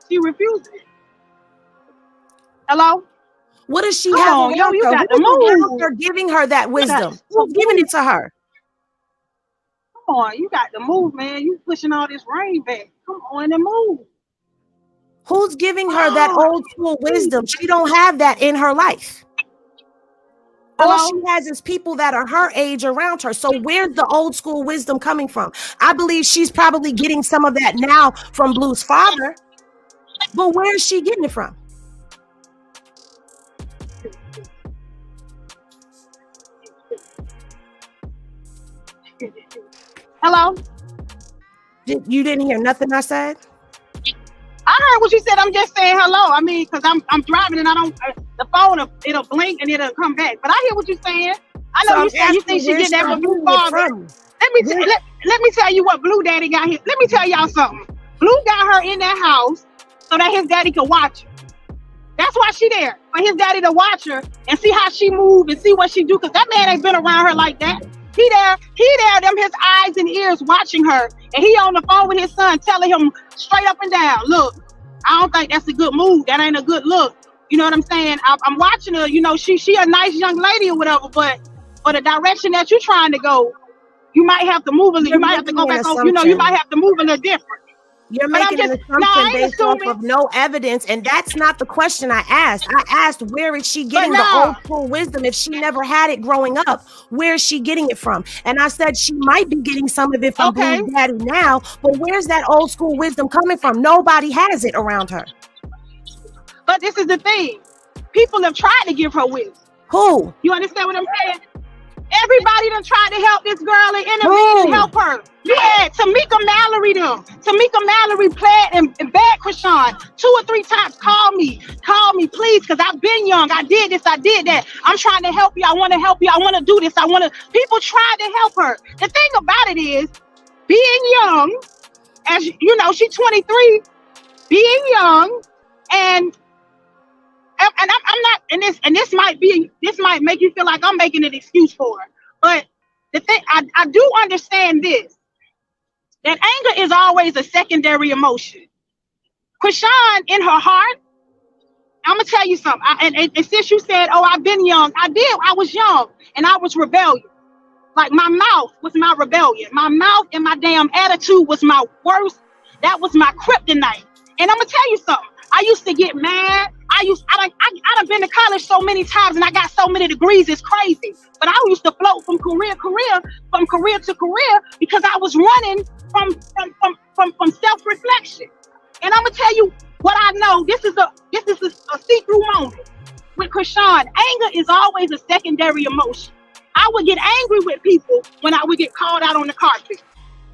She refused it. Hello? What does she have? You got the move. They're giving her that wisdom. Who's giving it to her? Come on, you got to move, man. You pushing all this rain back. Come on and move. Who's giving her that old school wisdom? She don't have that in her life. All she has is people that are her age around her. So where's the old school wisdom coming from? I believe she's probably getting some of that now from Blue's father. But where is she getting it from? Hello? You didn't hear nothing I said? I heard what you said. I'm just saying hello. I mean, because I'm driving and I don't, the phone, it'll blink and it'll come back. But I hear what you're saying. I know you think she getting that from Blue father. Let me tell you what Blue daddy got here. Let me tell y'all something. Blue got her in that house so that his daddy could watch her. That's why she there, for his daddy to watch her and see how she move and see what she do. Because that man ain't been around her like that. He there, them his eyes and ears watching her, and he on the phone with his son telling him straight up and down, look, I don't think that's a good move. That ain't a good look. You know what I'm saying? I'm watching her, you know, she a nice young lady or whatever, but for the direction that you're trying to go, you might have to move a little, you might have to go back on, you know, you might have to move a little different. You're making an assumption based off of no evidence, and that's not the question I asked. I asked, where is she getting the old school wisdom if she never had it growing up? Where is she getting it from? And I said she might be getting some of it from Blue Daddy now, but where's that old school wisdom coming from? Nobody has it around her. But this is the thing. People have tried to give her wisdom. Who? You understand what I'm saying? Everybody done tried to help this girl and intervene and help her. You had Tamika Mallory them. Tamika Mallory played and begged Chrisean 2 or 3 times. Call me, please, because I've been young. I did this, I did that. I'm trying to help you. I want to help you. I want to do this. People tried to help her. The thing about it is, being young, as you know, she's 23, being young, and I'm not, and this might make you feel like I'm making an excuse for her. But the thing, I do understand this, that anger is always a secondary emotion. Chrisean, in her heart, I'm gonna tell you something. And since you said, "Oh, I've been young," I was young and I was rebellious. Like my mouth was my rebellion. My mouth and my damn attitude was my worst. That was my kryptonite. And I'm gonna tell you something. I used to get mad. I done been to college so many times and I got so many degrees, it's crazy. But I used to float from career to career because I was running from self-reflection. And I'm gonna tell you what I know. This is a see-through moment with Chrisean. Anger is always a secondary emotion. I would get angry with people when I would get called out on the carpet.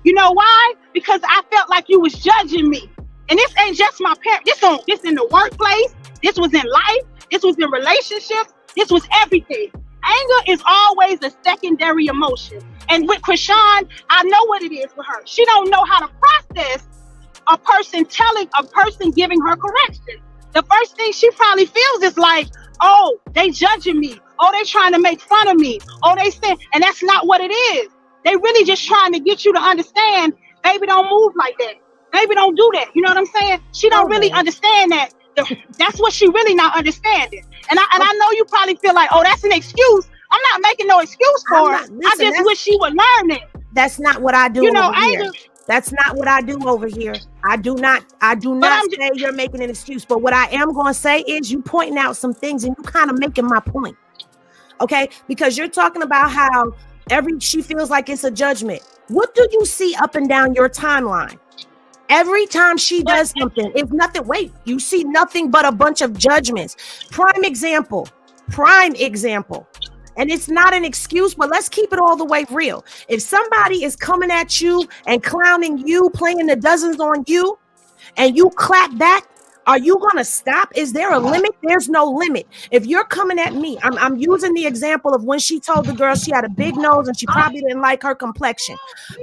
You know why? Because I felt like you was judging me. And this ain't just my parents. This in the workplace. This was in life. This was in relationships. This was everything. Anger is always a secondary emotion. And with Chrisean, I know what it is for her. She don't know how to process a person giving her correction. The first thing she probably feels is like, oh, they judging me. Oh, they trying to make fun of me. Oh, they say, and that's not what it is. They really just trying to get you to understand, baby, don't move like that. Baby, don't do that. You know what I'm saying? She don't really understand that. That's what she really not understanding. And I know you probably feel like, oh, that's an excuse. I'm not making no excuse for her. I just wish she would learn it. That's not what I do over here. That's not what I do over here. I do not say you're making an excuse. But what I am going to say is you pointing out some things and you kind of making my point. Okay? Because you're talking about how she feels like it's a judgment. What do you see up and down your timeline? Every time she does something, if nothing, you see nothing but a bunch of judgments. Prime example. And it's not an excuse, but let's keep it all the way real. If somebody is coming at you and clowning you, playing the dozens on you, and you clap back, are you going to stop? Is there a limit? There's no limit. If you're coming at me, I'm using the example of when she told the girl she had a big nose and she probably didn't like her complexion.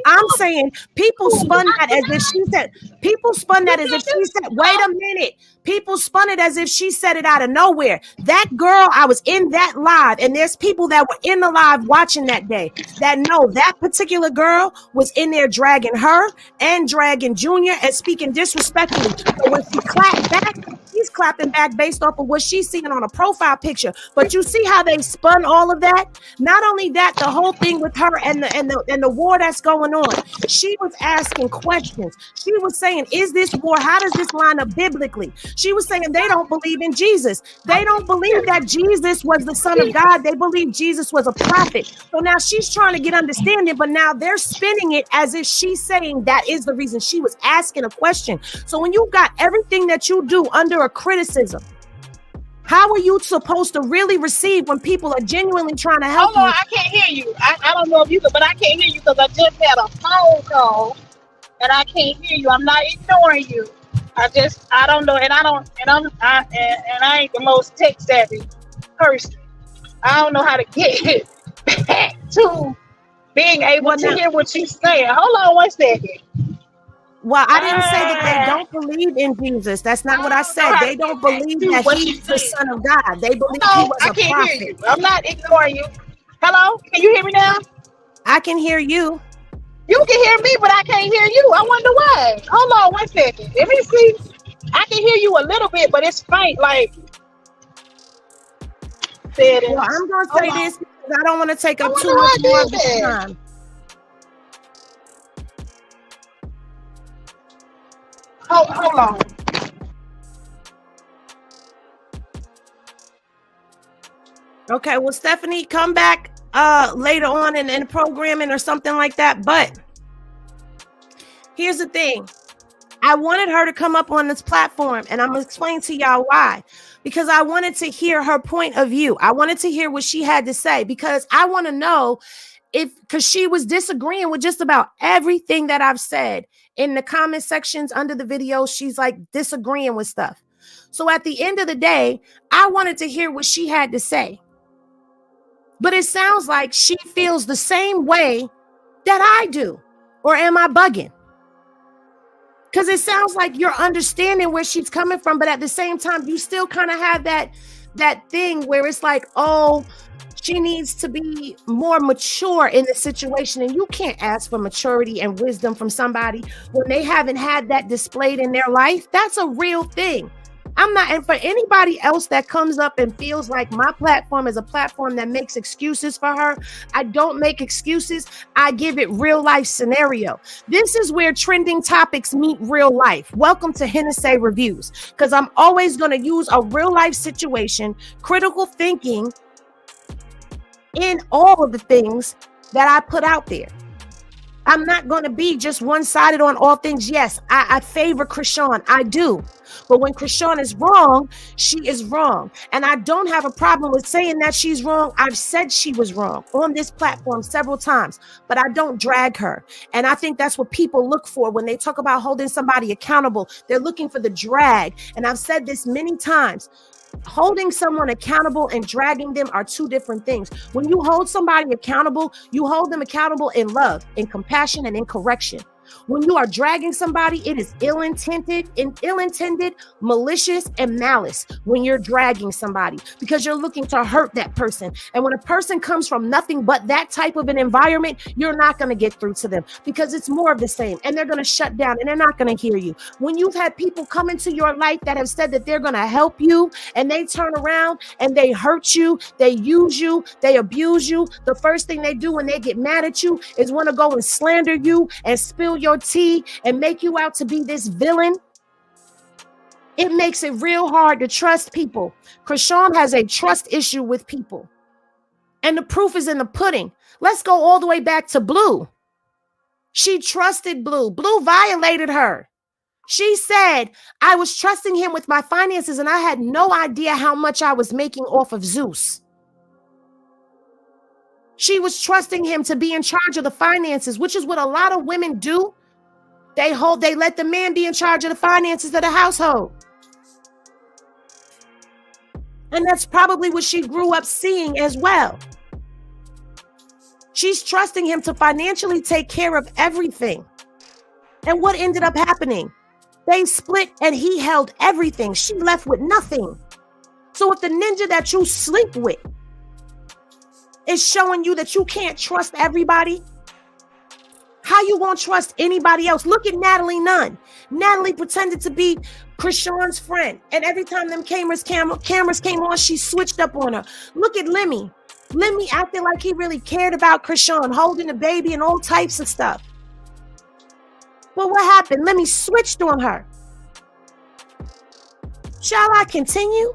I'm saying people spun that as if she said, wait a minute. People spun it as if she said it out of nowhere. That girl, I was in that live, and there's people that were in the live watching that day that know that particular girl was in there dragging her and dragging Junior and speaking disrespectfully. So when she clapped back, she's clapping back based off of what she's seeing on a profile picture. But you see how they spun all of that? Not only that, the whole thing with her and the war that's going on. She was asking questions. She was saying, is this war? How does this line up biblically? She was saying they don't believe in Jesus. They don't believe that Jesus was the Son of God. They believe Jesus was a prophet. So now she's trying to get understanding, but now they're spinning it as if she's saying that is the reason she was asking a question. So when you got everything that you do under a criticism, how are you supposed to really receive when people are genuinely trying to help you? I can't hear you. I don't know if you can, but I can't hear you because I just had a phone call and I can't hear you. I'm not ignoring you. I don't know, and I ain't the most tech savvy person. I don't know how to get back to being able to hear what you're saying. Hold on 1 second. Well, I didn't say that they don't believe in Jesus. That's not what I said. They don't believe that he's the Son of God. They believe he was a prophet. Hear you. I'm not ignoring you. Hello? Can you hear me now? I can hear you. You can hear me, but I can't hear you. I wonder why. Hold on 1 second. Let me see. I can hear you a little bit, but it's faint. Like, well, I'm going to say this because I don't want to take up too much more of this time. Hold on. Okay, well, Stephanie, come back later on in programming or something like that. But here's the thing. I wanted her to come up on this platform, and I'm gonna explain to y'all why. Because I wanted to hear her point of view. I wanted to hear what she had to say, because I want to know because she was disagreeing with just about everything that I've said in the comment sections under the video. She's like disagreeing with stuff. So at the end of the day, I wanted to hear what she had to say. But it sounds like she feels the same way that I do. Or am I bugging? Because it sounds like you're understanding where she's coming from, but at the same time, you still kind of have that thing where it's like, oh, she needs to be more mature in the situation. And you can't ask for maturity and wisdom from somebody when they haven't had that displayed in their life. That's a real thing. I'm not, and for anybody else that comes up and feels like my platform is a platform that makes excuses for her, I don't make excuses. I give it real life scenario. This is where trending topics meet real life. Welcome to Hennessy Reviews, because I'm always going to use a real life situation, critical thinking in all of the things that I put out there. I'm not going to be just one-sided on all things. Yes, I favor Chrisean. I do. But when Chrisean is wrong, she is wrong. And I don't have a problem with saying that she's wrong. I've said she was wrong on this platform several times, but I don't drag her. And I think that's what people look for when they talk about holding somebody accountable. They're looking for the drag. And I've said this many times. Holding someone accountable and dragging them are two different things. When you hold somebody accountable, you hold them accountable in love, in compassion, and in correction. When you are dragging somebody, it is ill-intended, malicious, and malice when you're dragging somebody, because you're looking to hurt that person. And when a person comes from nothing but that type of an environment, you're not going to get through to them, because it's more of the same, and they're going to shut down and they're not going to hear you. When you've had people come into your life that have said that they're going to help you, and they turn around and they hurt you, they use you, they abuse you, the first thing they do when they get mad at you is want to go and slander you and spill your tea and make you out to be this villain. It makes it real hard to trust people. Chrisean has a trust issue with people, and the proof is in the pudding. Let's go all the way back to Blue. She trusted Blue. Blue violated her. She said, I was trusting him with my finances, and I had no idea how much I was making off of Zeus. She was trusting him to be in charge of the finances, which is what a lot of women do. They let the man be in charge of the finances of the household. And that's probably what she grew up seeing as well. She's trusting him to financially take care of everything. And what ended up happening? They split and he held everything. She left with nothing. So if the ninja that you sleep with is showing you that you can't trust everybody, how you gonna trust anybody else? Look at Natalie Nunn. Natalie pretended to be Chrisean's friend, and every time them cameras came on, she switched up on her. Look at Lemmy. Lemmy acting like he really cared about Chrisean, holding the baby and all types of stuff. But what happened? Lemmy switched on her. Shall I continue?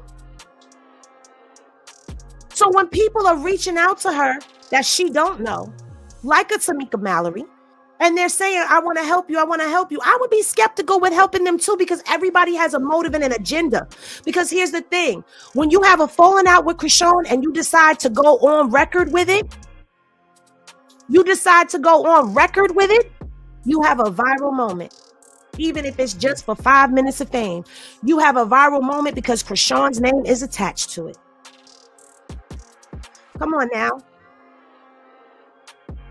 So when people are reaching out to her that she don't know, like a Tamika Mallory, and they're saying, I want to help you, I would be skeptical with helping them too, because everybody has a motive and an agenda. Because here's the thing, when you have a falling out with Chrisean and you decide to go on record with it, you have a viral moment. Even if it's just for 5 minutes of fame, you have a viral moment because Chrisean's name is attached to it. Come on now.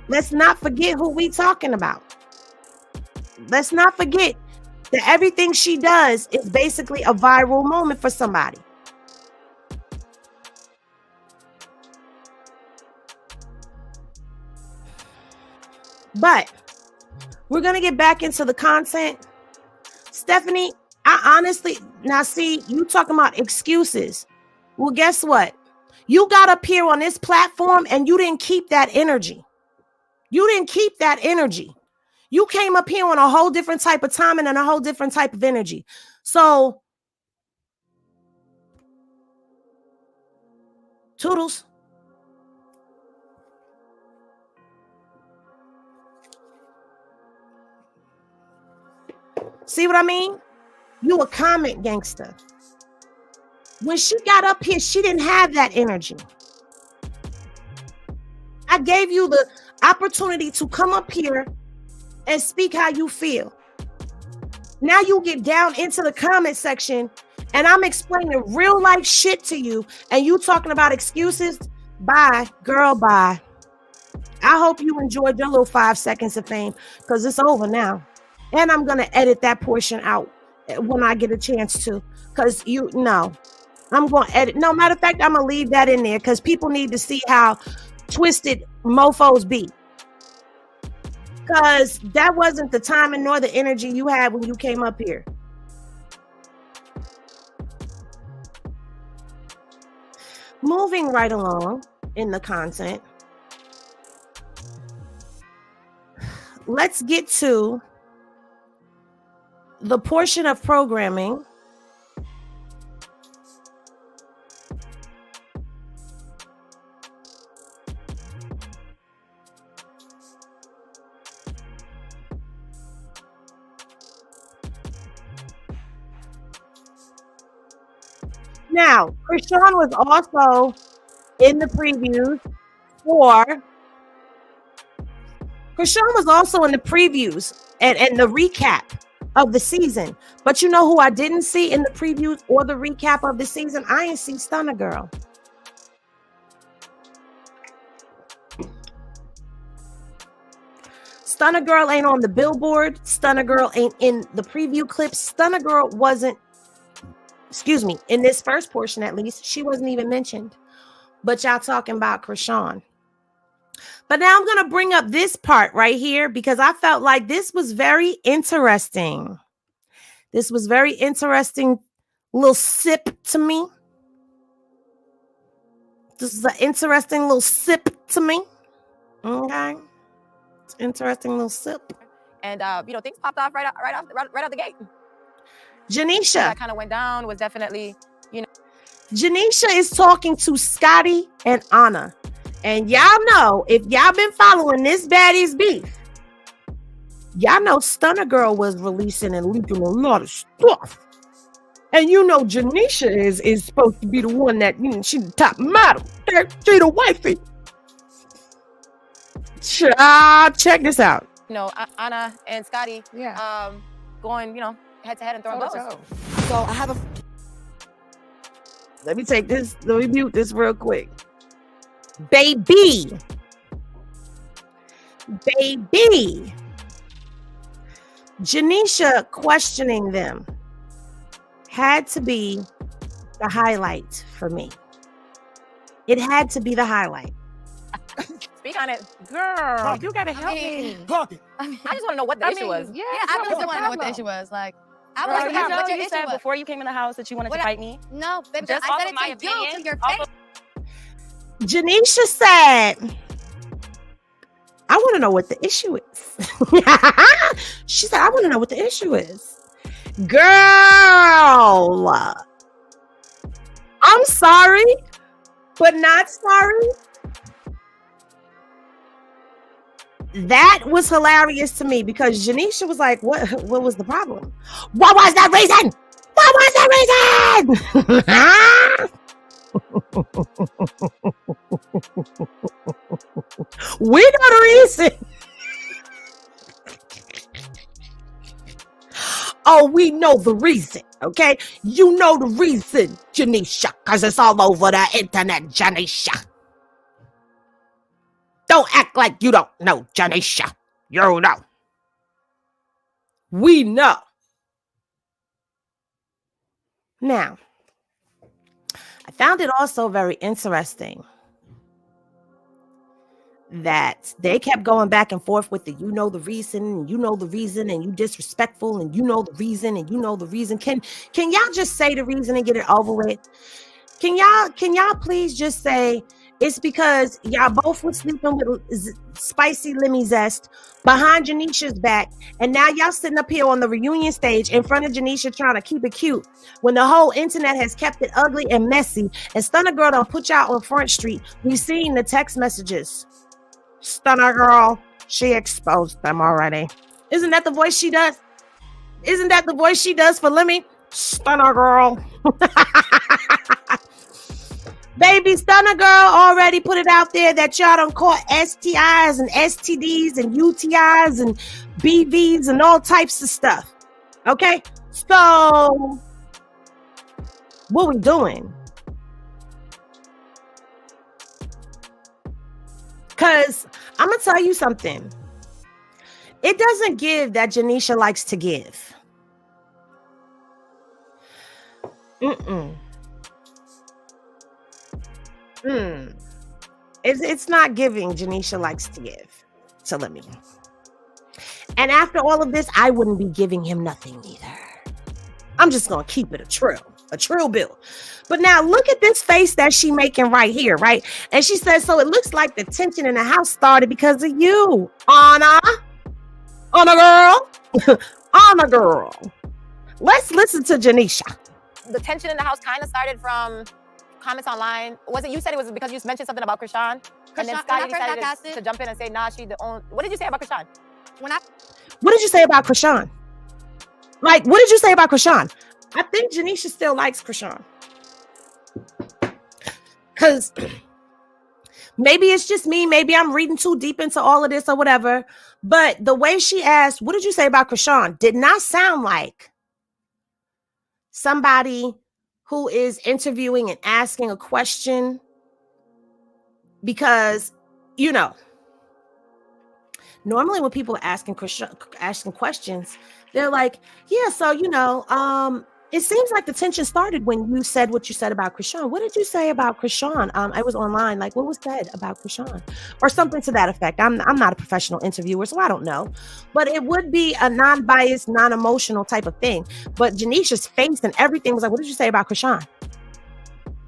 Let's not forget who we talking about. Let's not forget that everything she does is basically a viral moment for somebody. But we're going to get back into the content. Stephanie, I honestly, now see, you talking about excuses. Well, guess what? You got up here on this platform and you didn't keep that energy. You came up here on a whole different type of timing and a whole different type of energy. So, toodles. See what I mean? You a comment gangster. When she got up here, she didn't have that energy. I gave you the opportunity to come up here and speak how you feel. Now you get down into the comment section and I'm explaining real life shit to you and you talking about excuses. Bye, girl, bye. I hope you enjoyed your little 5 seconds of fame because it's over now. And I'm going to edit that portion out when I get a chance to, because I'm going to edit. No, matter of fact, I'm going to leave that in there because people need to see how twisted mofos be. Because that wasn't the time and nor the energy you had when you came up here. Moving right along in the content. Let's get to the portion of programming now. Chrisean was also in the previews for and the recap of the season. But you know who I didn't see in the previews or the recap of the season? I ain't see Stunna Girl. Stunna Girl ain't on the billboard. Stunna Girl ain't in the preview clips. Stunna Girl wasn't, in this first portion at least, she wasn't even mentioned. But y'all talking about Chrisean. But now I'm going to bring up this part right here because I felt like this was very interesting. This was very interesting little sip to me. This is an interesting little sip to me. Okay. It's an interesting little sip. And, things popped off right out the gate. Janisha. That kind of went down was definitely, Janisha is talking to Scotty and Anna. And y'all know, if y'all been following this Baddies beef, y'all know Stunna Girl was releasing and leaking a lot of stuff. And Janisha is supposed to be the one that, she's the top model. She the wifey. Check this out. Anna and Scotty, going, head to head and throwing blows. So I have a... Let me mute this real quick. Baby. Janisha questioning them had to be the highlight for me. It had to be the highlight. Speak on it. Girl, you gotta help me. I just want to know what the issue was. Yeah, I really want to know what the issue was. Like, I was Girl, like, what your you issue said was? before you came in the house that you wanted to fight me. No, baby, Just I off said of it my to you, opinion, to your off face. Janisha said, I want to know what the issue is. She said, I want to know what the issue is. Girl, I'm sorry, but not sorry. That was hilarious to me because Janisha was like, what was the problem? What was the reason? What was the reason? We know the reason. Oh, we know the reason, okay? You know the reason, Janisha, because it's all over the internet, Janisha. Don't act like you don't know, Janisha. You know. We know. Now, I found it also very interesting that they kept going back and forth with the you know the reason, and you know the reason, and you disrespectful, and you know the reason, and you know the reason. Can y'all just say the reason and get it over with? Can y'all please just say it's because y'all both were sleeping with spicy lemon zest behind Janisha's back, and now y'all sitting up here on the reunion stage in front of Janisha trying to keep it cute when the whole internet has kept it ugly and messy, and Stunna Girl don't put y'all on Front Street. We've seen the text messages. Stunna Girl, she exposed them already. Isn't that the voice she does? Isn't that the voice she does for Lemmy? Stunna Girl. Baby, Stunna Girl already put it out there that y'all done caught STIs and STDs and UTIs and BVs and all types of stuff. Okay? So, what we doing? Because I'm going to tell you something. It doesn't give that Janisha likes to give. It's not giving Janisha likes to give to Lemmy. And after all of this, I wouldn't be giving him nothing either. I'm just going to keep it a true bill. But now look at this face that she making right here, right? And she says, so it looks like the tension in the house started because of you, Anna girl. Anna girl. Let's listen to Janisha. The tension in the house kind of started from comments online. Was it you said it was because you mentioned something about Chrisean? And then Scotty decided to jump in and say, nah, she the only. What did you say about Chrisean? What did you say about Chrisean? Like, what did you say about Chrisean? I think Janisha still likes Chrisean. Because maybe it's just me. Maybe I'm reading too deep into all of this or whatever. But the way she asked, what did you say about Chrisean? Did not sound like somebody who is interviewing and asking a question because, you know, normally when people are asking questions, they're like, yeah, so, you know, it seems like the tension started when you said what you said about Chrisean. What did you say about Chrisean? I was online, like, what was said about Chrisean? Or something to that effect. I'm not a professional interviewer, so I don't know. But it would be a non-biased, non-emotional type of thing. But Janisha's face and everything was like, what did you say about Chrisean?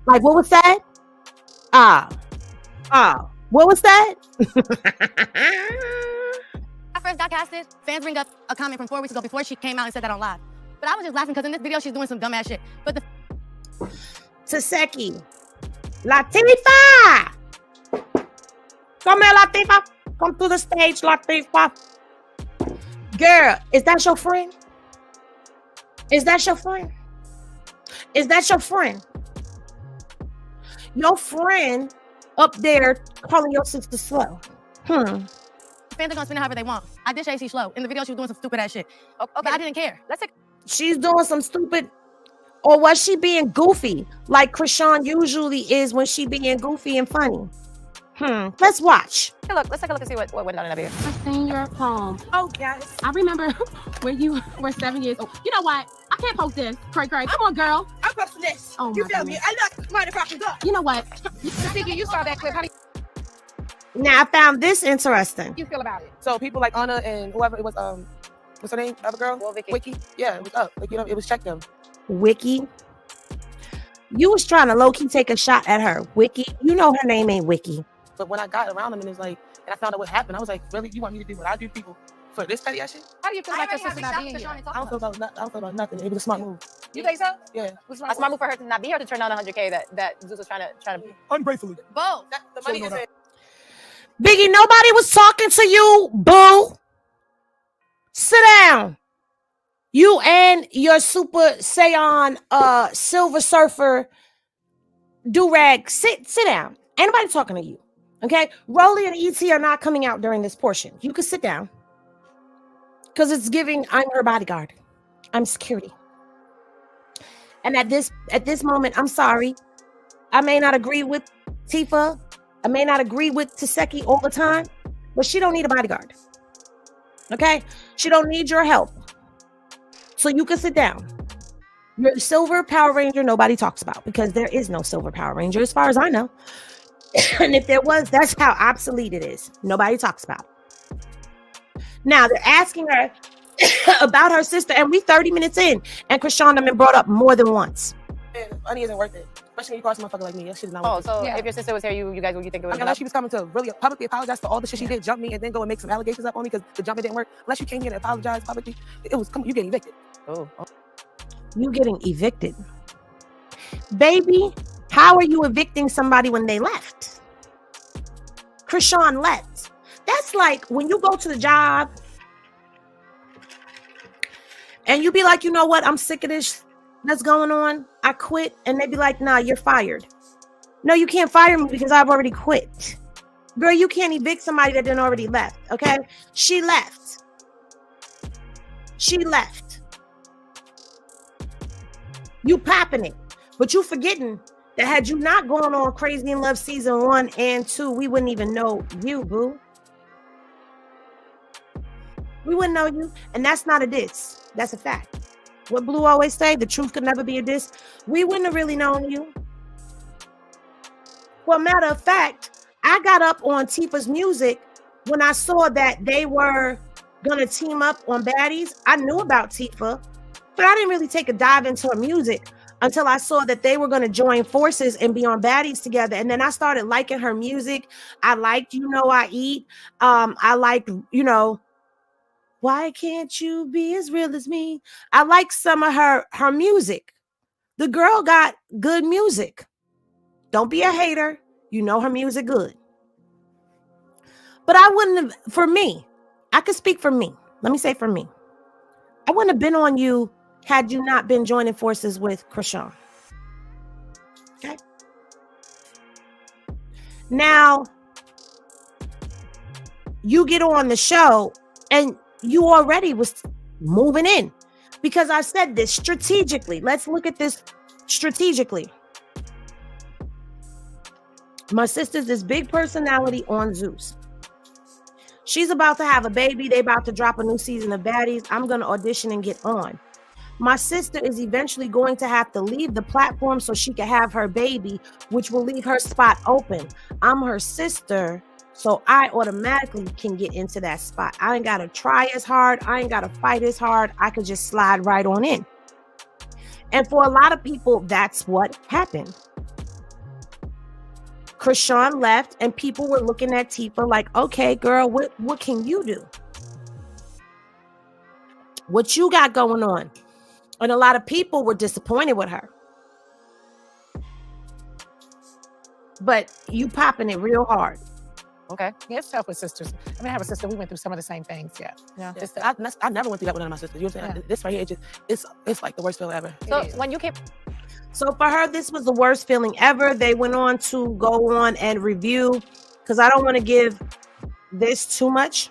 Like, what was said? What was that? I first got casted, fans bring up a comment from 4 weeks ago before she came out and said that on live. But I was just laughing because in this video, she's doing some dumbass shit. But the Taseki. Latifa! Come here, Latifa. Come to the stage, Latifa. Girl, is that your friend? Is that your friend? Is that your friend? Your friend up there calling your sister slow. fans are gonna spin it however they want. I did say she's slow. In the video, she was doing some stupid ass shit. Okay, but I didn't care. Let's take. She's doing some stupid, or was she being goofy like Chrisean usually is when she being goofy and funny? Let's watch. Let's take a look and see what went on in that video. I seen your poem. Oh, yes. I remember when you were 7 years old. You know what? I can't post this. Cray. Come on, girl. I'm posting this. Oh, you feel me? I look mighty fucking good. You know what? Thinking you saw that clip. How do Now I found this interesting. you feel about it? So people like Anna and whoever it was, what's her name? The other girl? Well, Vicky. Wiki. Yeah, it was up. Like, you know, it was check them. Wiki. You was trying to low-key take a shot at her. Wiki. You know her name ain't Wiki. But when I got around them and it was like, and I found out what happened, I was like, really? You want me to do what I do to people for this petty ass shit? How do you feel like your sister not being here? I don't feel about nothing. It was a smart move. You think so? Yeah. A smart move for her to not be here to turn down 100K that Zeus was trying to. Ungratefully. Both. The money is Biggie, nobody was talking to you, boo. Sit down. You and your Super Saiyan Silver Surfer do-rag, sit down. Ain't nobody talking to you. Okay? Rolly and ET are not coming out during this portion. You can sit down. Because it's giving, I'm her bodyguard. I'm security. And at this moment, I'm sorry. I may not agree with Tifa. I may not agree with Taseki all the time, but she don't need a bodyguard. Okay? She don't need your help. So you can sit down. Your Silver Power Ranger, nobody talks about because there is no Silver Power Ranger as far as I know. And if there was, that's how obsolete it is. Nobody talks about it. Now they're asking her about her sister, and we 30 minutes in, and Chrisean been brought up more than once. money isn't worth it. Especially when you cross a motherfucker like me. That shit is not worth it. So if your sister was here, you guys, would you think it was? Unless she was coming to really publicly apologize for all the shit she did, jump me, and then go and make some allegations up on me because the jumping didn't work. Unless you came here to apologize publicly, you getting evicted. You getting evicted. Baby, how are you evicting somebody when they left? Chrisean left. That's like when you go to the job And you be like, you know what? I'm sick of this that's going on. I quit. And they be like, nah, you're fired. No, you can't fire me because I've already quit. Girl, you can't evict somebody that didn't already left. Okay. She left. She left. You popping it. But you forgetting that had you not gone on Crazy in Love season 1 and 2, we wouldn't even know you, boo. We wouldn't know you. And that's not a diss. That's a fact. What Blue always say, the truth could never be a diss. We wouldn't have really known you. Well, matter of fact, I got up on Tifa's music when I saw that they were going to team up on Baddies. I knew about Tifa, but I didn't really take a dive into her music until I saw that they were going to join forces and be on Baddies together. And then I started liking her music. I liked, You Know I Eat. I liked, Why Can't You Be As Real As Me? I like some of her music. The girl got good music. Don't be a hater. You know her music good. But I wouldn't have, for me, I could speak for me. Let me say for me. I wouldn't have been on you had you not been joining forces with Chrisean. Okay. Now, you get on the show and you already was moving in, because I said this strategically. Let's look at this strategically. My sister's this big personality on Zeus. She's about to have a baby. They about to drop a new season of Baddies. I'm going to audition and get on. My sister is eventually going to have to leave the platform so she can have her baby, which will leave her spot open. I'm her sister, so I automatically can get into that spot. I ain't got to try as hard. I ain't got to fight as hard. I could just slide right on in. And for a lot of people, that's what happened. Chrisean left and people were looking at Tifa like, okay, girl, what can you do? What you got going on? And a lot of people were disappointed with her. But you popping it real hard. Okay. Yeah, it's tough with sisters. I have a sister. We went through some of the same things. Yeah. I never went through that with none of my sisters. You know what I'm saying? This right here, it's like the worst feeling ever. So when you came... So for her, this was the worst feeling ever. They went on to go on and review, because I don't want to give this too much.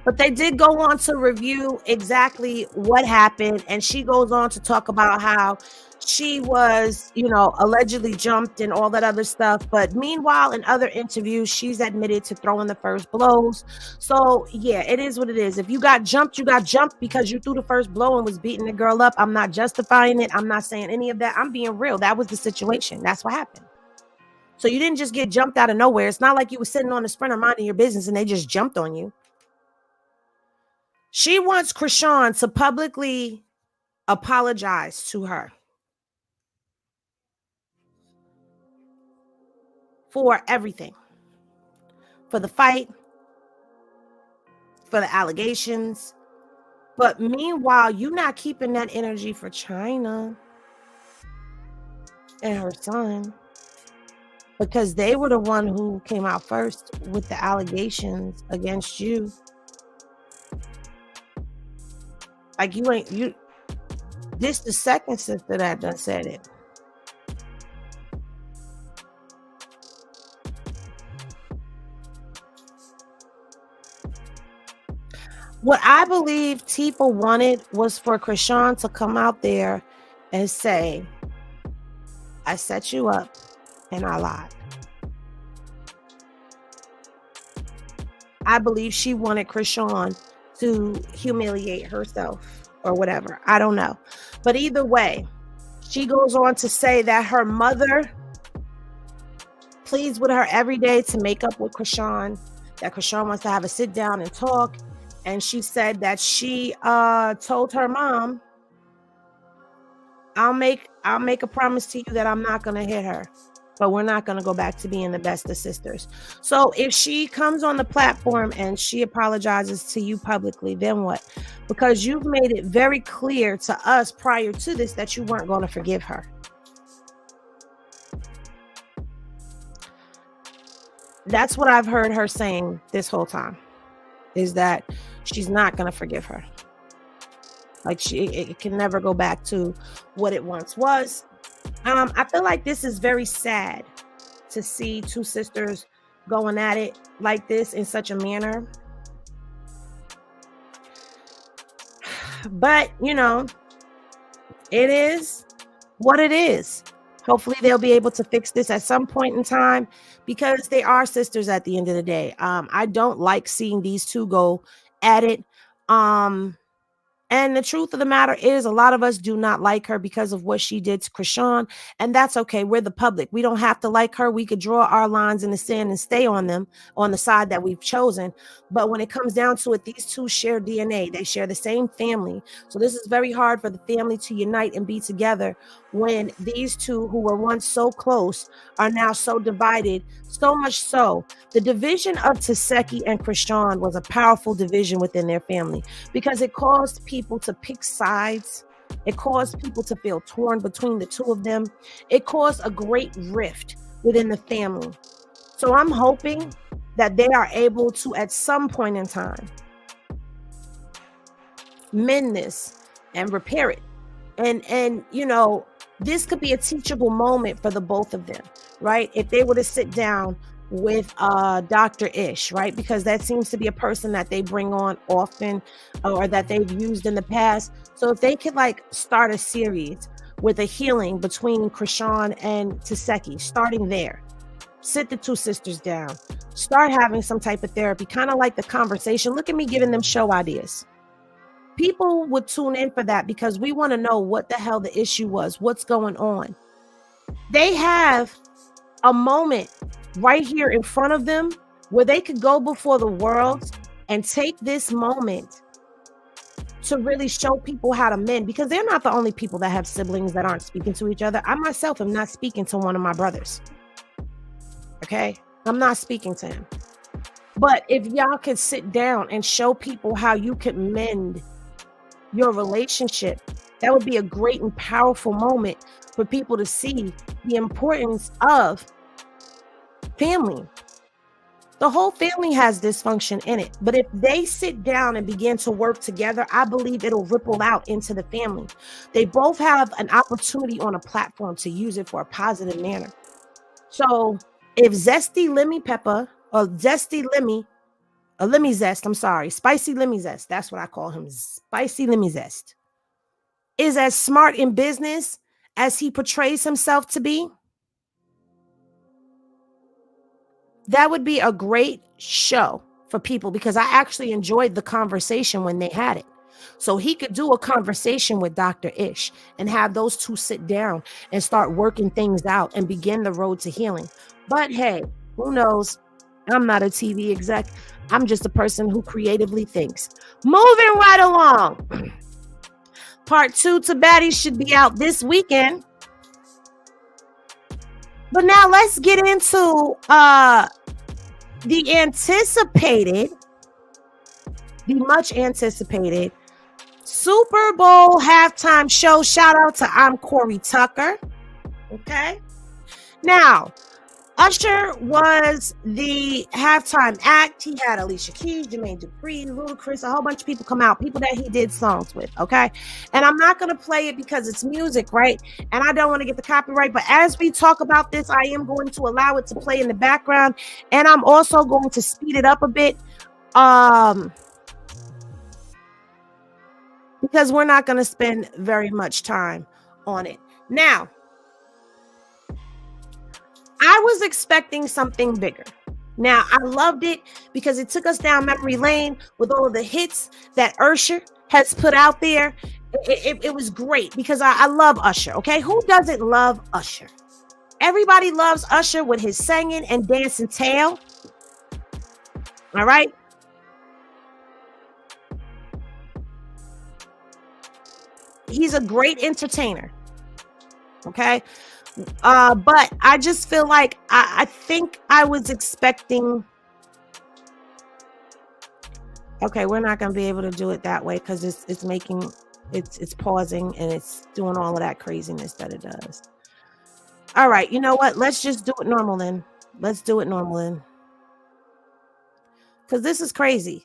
But they did go on to review exactly what happened. And she goes on to talk about how she was, allegedly jumped and all that other stuff. But meanwhile, in other interviews, she's admitted to throwing the first blows. So yeah, it is what it is. If you got jumped, you got jumped because you threw the first blow and was beating the girl up. I'm not justifying it. I'm not saying any of that. I'm being real. That was the situation. That's what happened. So you didn't just get jumped out of nowhere. It's not like you were sitting on the sprinter minding your business and they just jumped on you. She wants Chrisean to publicly apologize to her for everything, for the fight, for the allegations. But meanwhile, you're not keeping that energy for China and her son, because they were the one who came out first with the allegations against you. Like this the second sister that done said it. What I believe Tifa wanted was for Chrisean to come out there and say, I set you up and I lied. I believe she wanted Chrisean to humiliate herself or whatever. I don't know. But either way, she goes on to say that her mother pleads with her every day to make up with Chrisean, that Chrisean wants to have a sit down and talk. And she said that she told her mom, I'll make a promise to you that I'm not going to hit her, but we're not going to go back to being the best of sisters. So if she comes on the platform and she apologizes to you publicly, then what? Because you've made it very clear to us prior to this that you weren't going to forgive her. That's what I've heard her saying this whole time, is that she's not going to forgive her. Like it can never go back to what it once was. I feel like this is very sad to see two sisters going at it like this in such a manner. But, you know, it is what it is. Hopefully they'll be able to fix this at some point in time because they are sisters at the end of the day. I don't like seeing these two go at it. And the truth of the matter is, a lot of us do not like her because of what she did to Chrisean, and that's okay. We're the public. We don't have to like her. We could draw our lines in the sand and stay on them, on the side that we've chosen. But when it comes down to it, these two share DNA. They share the same family. So this is very hard for the family to unite and be together when these two who were once so close are now so divided. So much so, the division of Taseki and Chrisean was a powerful division within their family because it caused people to pick sides. It caused people to feel torn between the two of them. It caused a great rift within the family. So I'm hoping that they are able to, at some point in time, mend this and repair it. And you know, this could be a teachable moment for the both of them, right? If they were to sit down with Dr. Ish, right? Because that seems to be a person that they bring on often or that they've used in the past. So if they could like start a series with a healing between Chrisean and Taseki, starting there, sit the two sisters down, start having some type of therapy, kind of like The Conversation. Look at me giving them show ideas. People would tune in for that because we want to know what the hell the issue was, what's going on. They have a moment right here in front of them where they could go before the world and take this moment to really show people how to mend, because they're not the only people that have siblings that aren't speaking to each other. I myself am not speaking to one of my brothers. Okay? I'm not speaking to him. But if y'all could sit down and show people how you could mend your relationship, that would be a great and powerful moment for people to see the importance of family. The whole family has dysfunction in it, but if they sit down and begin to work together, I believe it'll ripple out into the family. They both have an opportunity on a platform to use it for a positive manner. So if Zesty Lemmy Pepper or Zesty Lemmy, or Lemmy Zest, I'm sorry, Spicy Lemmy Zest, that's what I call him, Spicy Lemmy Zest, is as smart in business as he portrays himself to be, that would be a great show for people, because I actually enjoyed The Conversation when they had it. So he could do a conversation with Dr. Ish and have those two sit down and start working things out and begin the road to healing. But hey, who knows? I'm not a TV exec. I'm just a person who creatively thinks. Moving right along. Part 2 to Baddies should be out this weekend. But now let's get into the much anticipated Super Bowl halftime show. Shout out to I'm Corey Tucker. Okay. Now, Usher was the halftime act. He had Alicia Keys, Jermaine Dupri, Ludacris, a whole bunch of people come out, people that he did songs with, okay? And I'm not going to play it because it's music, right? And I don't want to get the copyright, but as we talk about this, I am going to allow it to play in the background, and I'm also going to speed it up a bit because we're not going to spend very much time on it. Now, I was expecting something bigger. Now, I loved it because it took us down memory lane with all of the hits that Usher has put out there. It was great because I love Usher, okay? Who doesn't love Usher? Everybody loves Usher with his singing and dancing tail. All right? He's a great entertainer, okay? But I just feel like I think I was expecting. Okay, we're not gonna be able to do it that way because it's pausing and it's doing all of that craziness that it does. All right, you know what? Let's just do it normal then. Let's do it normal then. Because this is crazy.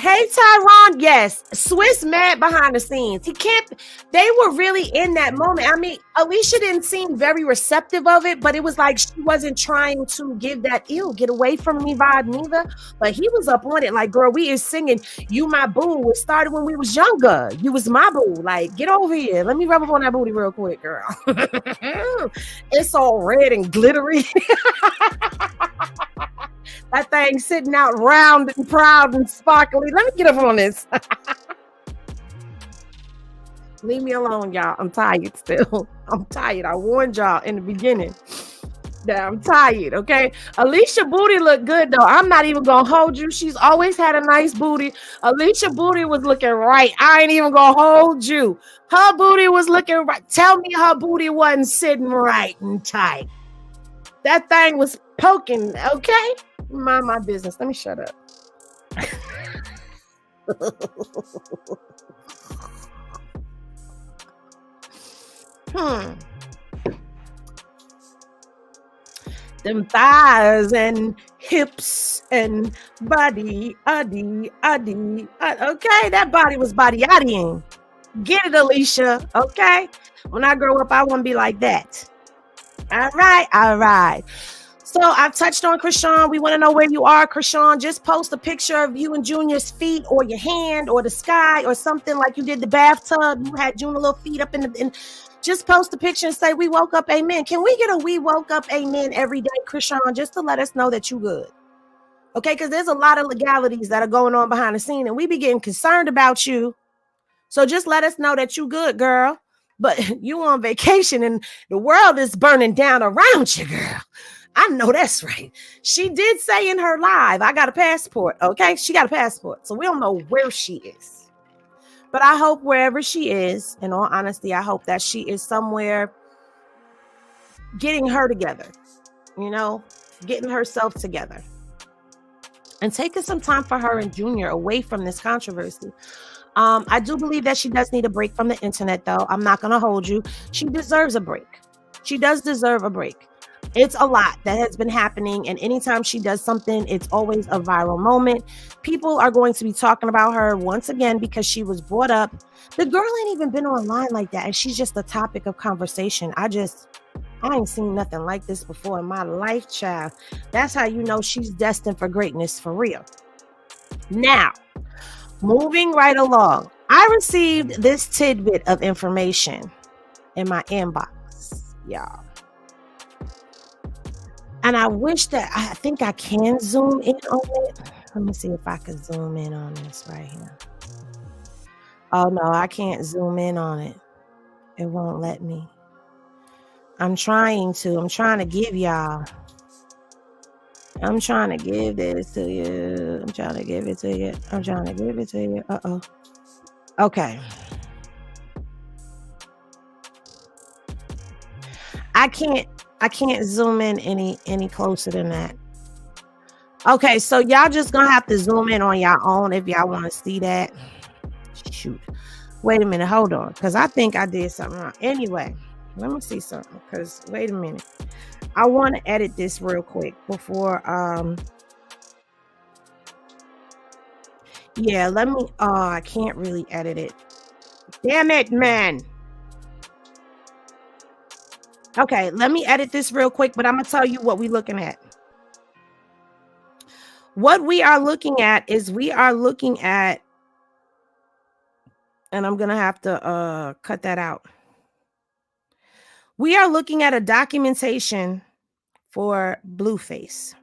Hey Tyron, yes. Swiss mad behind the scenes. He can't. They were really in that moment. I mean, Alicia didn't seem very receptive of it, but it was like she wasn't trying to give that get away from me vibe neither. But he was up on it, like, girl, we is singing "You My Boo." It started when we was younger. You was my boo. Like, get over here. Let me rub up on that booty real quick, girl. It's all red and glittery. That thing sitting out round and proud and sparkly. Let me get up on this. Leave me alone, y'all. I'm tired still. I'm tired. I warned y'all in the beginning that I'm tired, okay? Alicia booty looked good, though. I'm not even going to hold you. She's always had a nice booty. Alicia booty was looking right. I ain't even going to hold you. Her booty was looking right. Tell me her booty wasn't sitting right and tight. That thing was poking, okay? Mind my business. Let me shut up. Them thighs and hips and body, okay, that body was body-addying. Get it, Alicia, okay? When I grow up, I want to be like that. All right. So I've touched on Chrisean. We want to know where you are, Chrisean. Just post a picture of you and Junior's feet or your hand or the sky or something like you did the bathtub. You had Junior little feet up in the... Just post a picture and say, we woke up, amen. Can we get a we woke up, amen every day, Chrisean, just to let us know that you good? Okay, because there's a lot of legalities that are going on behind the scene and we be getting concerned about you. So just let us know that you good, girl. But you on vacation and the world is burning down around you, girl. I know that's right. She did say in her live, I got a passport. Okay, she got a passport. So we don't know where she is. But I hope wherever she is, in all honesty, I hope that she is somewhere getting her together, getting herself together. And taking some time for her and Junior away from this controversy. I do believe that she does need a break from the internet, though. I'm not going to hold you. She deserves a break. She does deserve a break. It's a lot that has been happening. And anytime she does something, it's always a viral moment. People are going to be talking about her once again because she was brought up. The girl ain't even been online like that. And she's just a topic of conversation. I ain't seen nothing like this before in my life, child. That's how you know she's destined for greatness for real. Now, moving right along, I received this tidbit of information in my inbox, y'all. And I think I can zoom in on it. Let me see if I can zoom in on this right here. Oh, no, I can't zoom in on it. It won't let me. I'm trying to give y'all. I'm trying to give this to you. I'm trying to give it to you. Uh-oh. Okay. I can't zoom in any closer than that. Okay, so y'all just gonna have to zoom in on your own if y'all want to see that. Shoot. Wait a minute, hold on, because I think I did something wrong. Anyway, let me see something, because wait a minute. I want to edit this real quick before yeah, let me I can't really edit it. Damn it, man. Okay, let me edit this real quick, but I'm gonna tell you what we're looking at. What we are looking at is and I'm gonna have to cut that out. We are looking at a documentation for Blueface.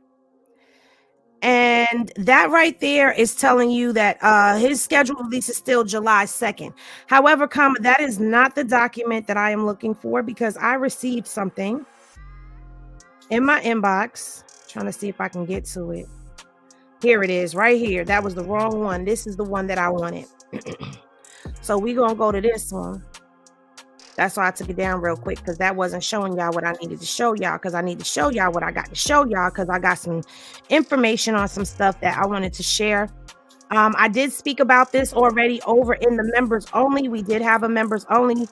And that right there is telling you that his scheduled release is still July 2nd. However, that is not the document that I am looking for because I received something in my inbox. Trying to see if I can get to it. Here it is, right here. That was the wrong one. This is the one that I wanted. So we're going to go to this one. That's why I took it down real quick because that wasn't showing y'all what I needed to show y'all because I need to show y'all what I got to show y'all because I got some information on some stuff that I wanted to share. I did speak about this already over in the members only. We did have a members only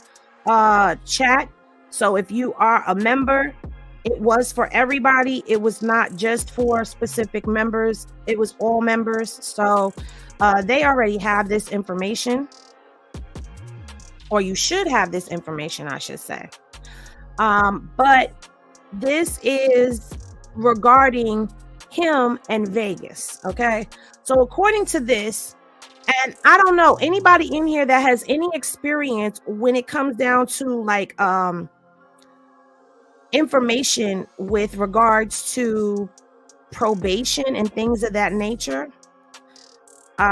chat. So if you are a member It was for everybody. It was not just for specific members. It was all members. So they already have this information, or you should have this information, I should say. But this is regarding him and Vegas. Okay. So according to this, and I don't know anybody in here that has any experience when it comes down to like information with regards to probation and things of that nature. You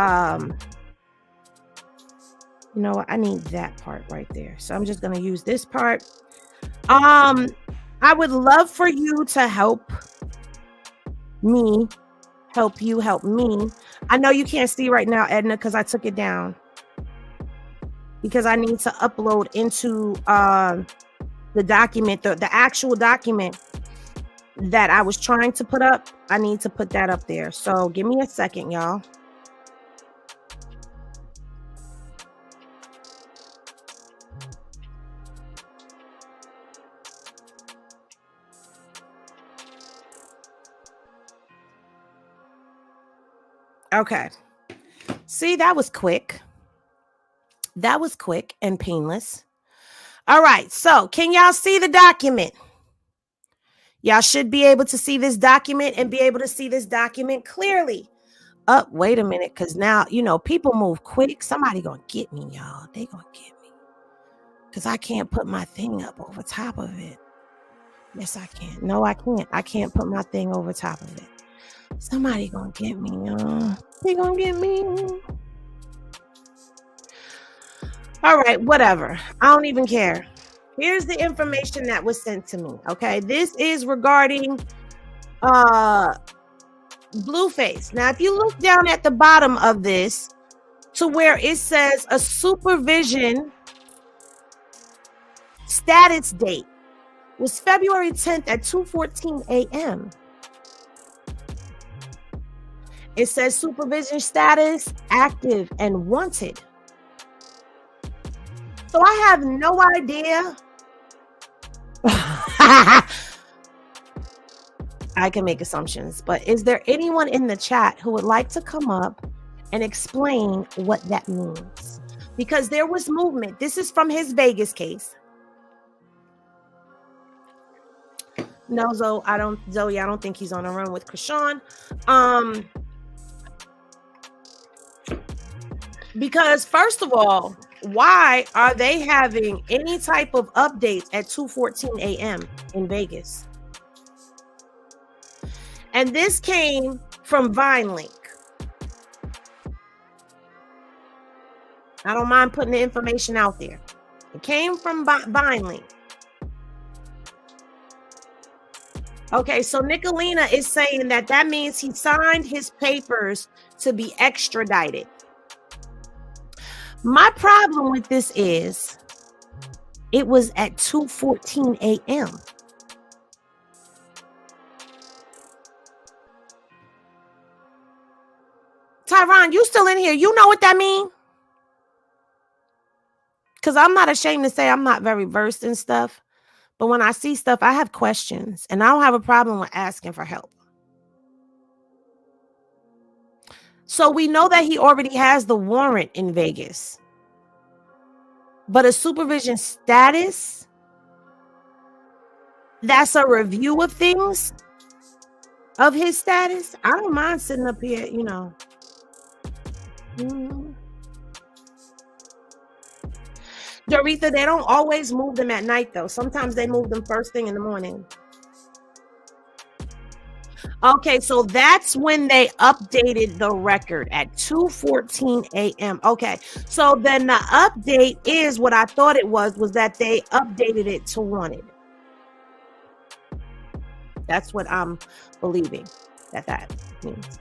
know what? I need that part right there. So I'm just going to use this part. I would love for you to help me, help you, help me. I know you can't see right now, Edna, because I took it down because I need to upload into the document, the actual document that I was trying to put up. I need to put that up there. So give me a second, y'all. Okay. See, that was quick. That was quick and painless. All right. So can y'all see the document? Y'all should be able to see this document and be able to see this document clearly. Wait a minute. Because now, you know, people move quick. Somebody going to get me, y'all. They going to get me. Because I can't put my thing up over top of it. Yes, I can. No, I can't. I can't put my thing over top of it. Somebody gonna get me, y'all. They gonna get me. All right, whatever. I don't even care. Here's the information that was sent to me. Okay, this is regarding Blueface. Now, if you look down at the bottom of this to where it says a supervision status date was February 10th at 2:14 a.m. It says supervision status active and wanted. So I have no idea. I can make assumptions, but is there anyone in the chat who would like to come up and explain what that means? Because there was movement. This is from his Vegas case. No, Zoe, I don't think he's on a run with Chrisean. Because first of all, why are they having any type of updates at 2:14 a.m. in Vegas? And this came from VineLink. I don't mind putting the information out there. It came from VineLink. Okay, so Nicolina is saying that means he signed his papers to be extradited. My problem with this is it was at 2:14 a.m. Tyron, you still in here? You know what that means? Because I'm not ashamed to say I'm not very versed in stuff. But when I see stuff, I have questions. And I don't have a problem with asking for help. So we know that he already has the warrant in Vegas. But a supervision status, that's a review of things, of his status. I don't mind sitting up here, you know. Doretha, they don't always move them at night, though. Sometimes they move them first thing in the morning. Okay, so that's when they updated the record at 2:14 a.m. Okay, so then the update is what I thought it was that they updated it to wanted. That's what I'm believing that means.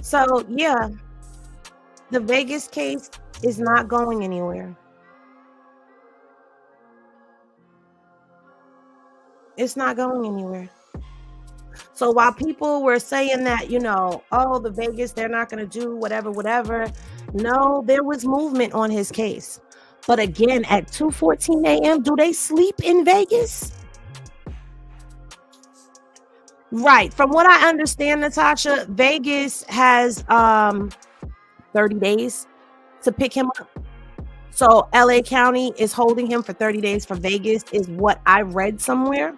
So, yeah, the Vegas case is not going anywhere. It's not going anywhere. So while people were saying that, you know, oh, the Vegas, they're not going to do whatever. No, there was movement on his case. But again, at 2:14 a.m., do they sleep in Vegas? Right. From what I understand, Natasha, Vegas has 30 days to pick him up. So LA County is holding him for 30 days for Vegas, is what I read somewhere.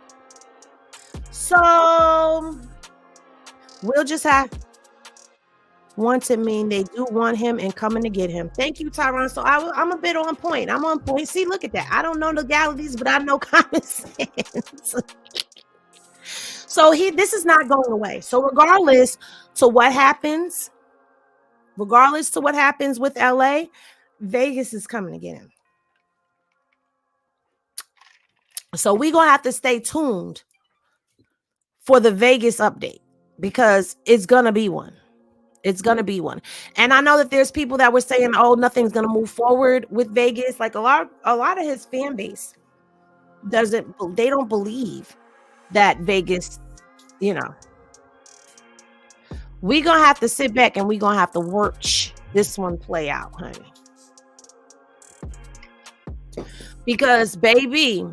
So we'll just have want to mean they do want him and coming to get him. Thank you, Tyron. So I'm a bit on point. I'm on point. See, look at that. I don't know legalities, but I know common sense. So this is not going away. So regardless to what happens with LA, Vegas is coming to get him. So we're going to have to stay tuned for the Vegas update, because it's going to be one. It's going to be one. And I know that there's people that were saying, oh, nothing's going to move forward with Vegas. Like a lot of his fan base they don't believe that Vegas, you know. We're going to have to sit back and we're going to have to watch this one play out, honey. Because, baby,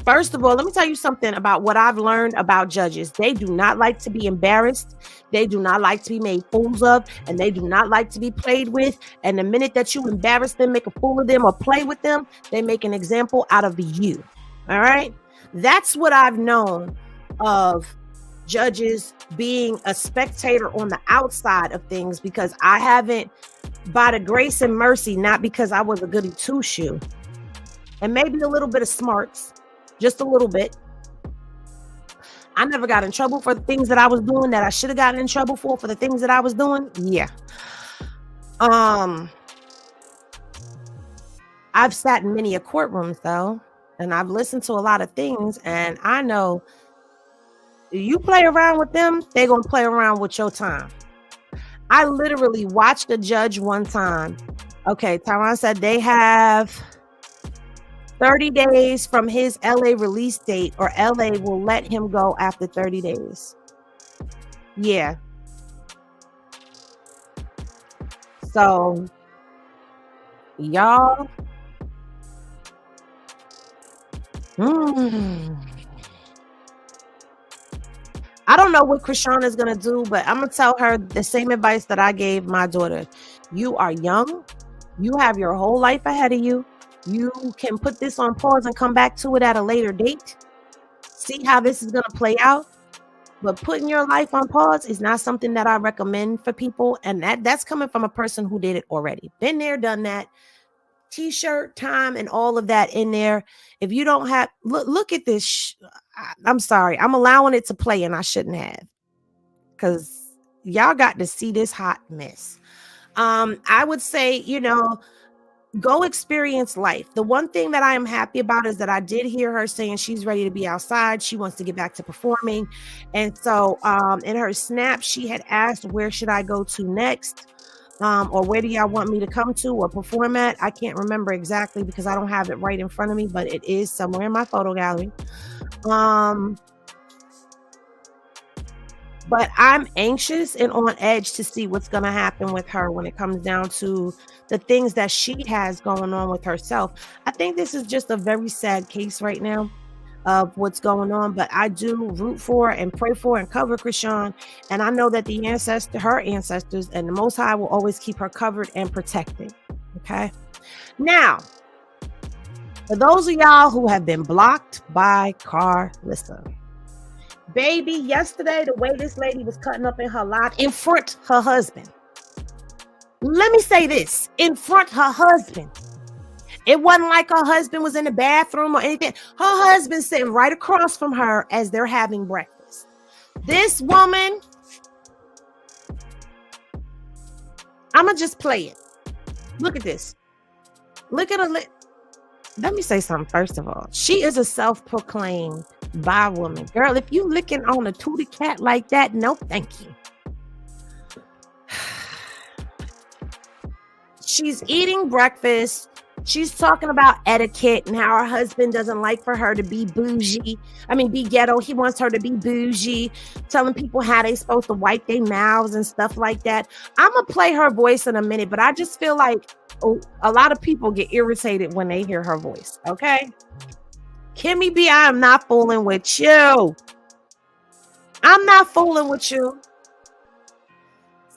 first of all, let me tell you something about what I've learned about judges. They do not like to be embarrassed. They do not like to be made fools of, and they do not like to be played with. And the minute that you embarrass them, make a fool of them, or play with them, they make an example out of you. All right? That's what I've known of judges being a spectator on the outside of things, because I haven't, by the grace and mercy, not because I was a goody two-shoe, and maybe a little bit of smarts, just a little bit. I never got in trouble for the things that I was doing that I should have gotten in trouble for the things that I was doing. Yeah. I've sat in many a courtrooms though, and I've listened to a lot of things, and I know you play around with them, they're going to play around with your time. I literally watched a judge one time. Okay, Tyron said they have 30 days from his LA release date, or LA will let him go after 30 days. Yeah. So, y'all. I don't know what Chrisean is going to do, but I'm going to tell her the same advice that I gave my daughter. You are young. You have your whole life ahead of you. You can put this on pause and come back to it at a later date. See how this is going to play out. But putting your life on pause is not something that I recommend for people. And that's coming from a person who did it already. Been there, done that. T-shirt time and all of that in there. If you don't have, look at this. I'm sorry. I'm allowing it to play and I shouldn't have. Because y'all got to see this hot mess. I would say, go experience life. The one thing that I am happy about is that I did hear her saying she's ready to be outside. She wants to get back to performing. And so in her snap, she had asked, where should I go to next? Or where do y'all want me to come to or perform at? I can't remember exactly because I don't have it right in front of me, but it is somewhere in my photo gallery. But I'm anxious and on edge to see what's going to happen with her when it comes down to the things that she has going on with herself. I think this is just a very sad case right now of what's going on, but I do root for and pray for and cover Chrisean. And I know that her ancestors and the Most High will always keep her covered and protected. Okay. Now, for those of y'all who have been blocked by Karlissa, baby, yesterday, the way this lady was cutting up in her live in front of her husband. Let me say this, in front of her husband. It wasn't like her husband was in the bathroom or anything. Her husband sitting right across from her as they're having breakfast. This woman, I'm going to just play it. Look at this. Look at her. Let me say something first of all. She is a self-proclaimed bi woman. Girl, if you licking on a tootie cat like that, no thank you. She's eating breakfast. She's talking about etiquette and how her husband doesn't like for her to be bougie. I mean, be ghetto. He wants her to be bougie, telling people how they supposed to wipe their mouths and stuff like that. I'm going to play her voice in a minute, but I just feel like a lot of people get irritated when they hear her voice, okay? Kimmy B, I am not fooling with you. I'm not fooling with you.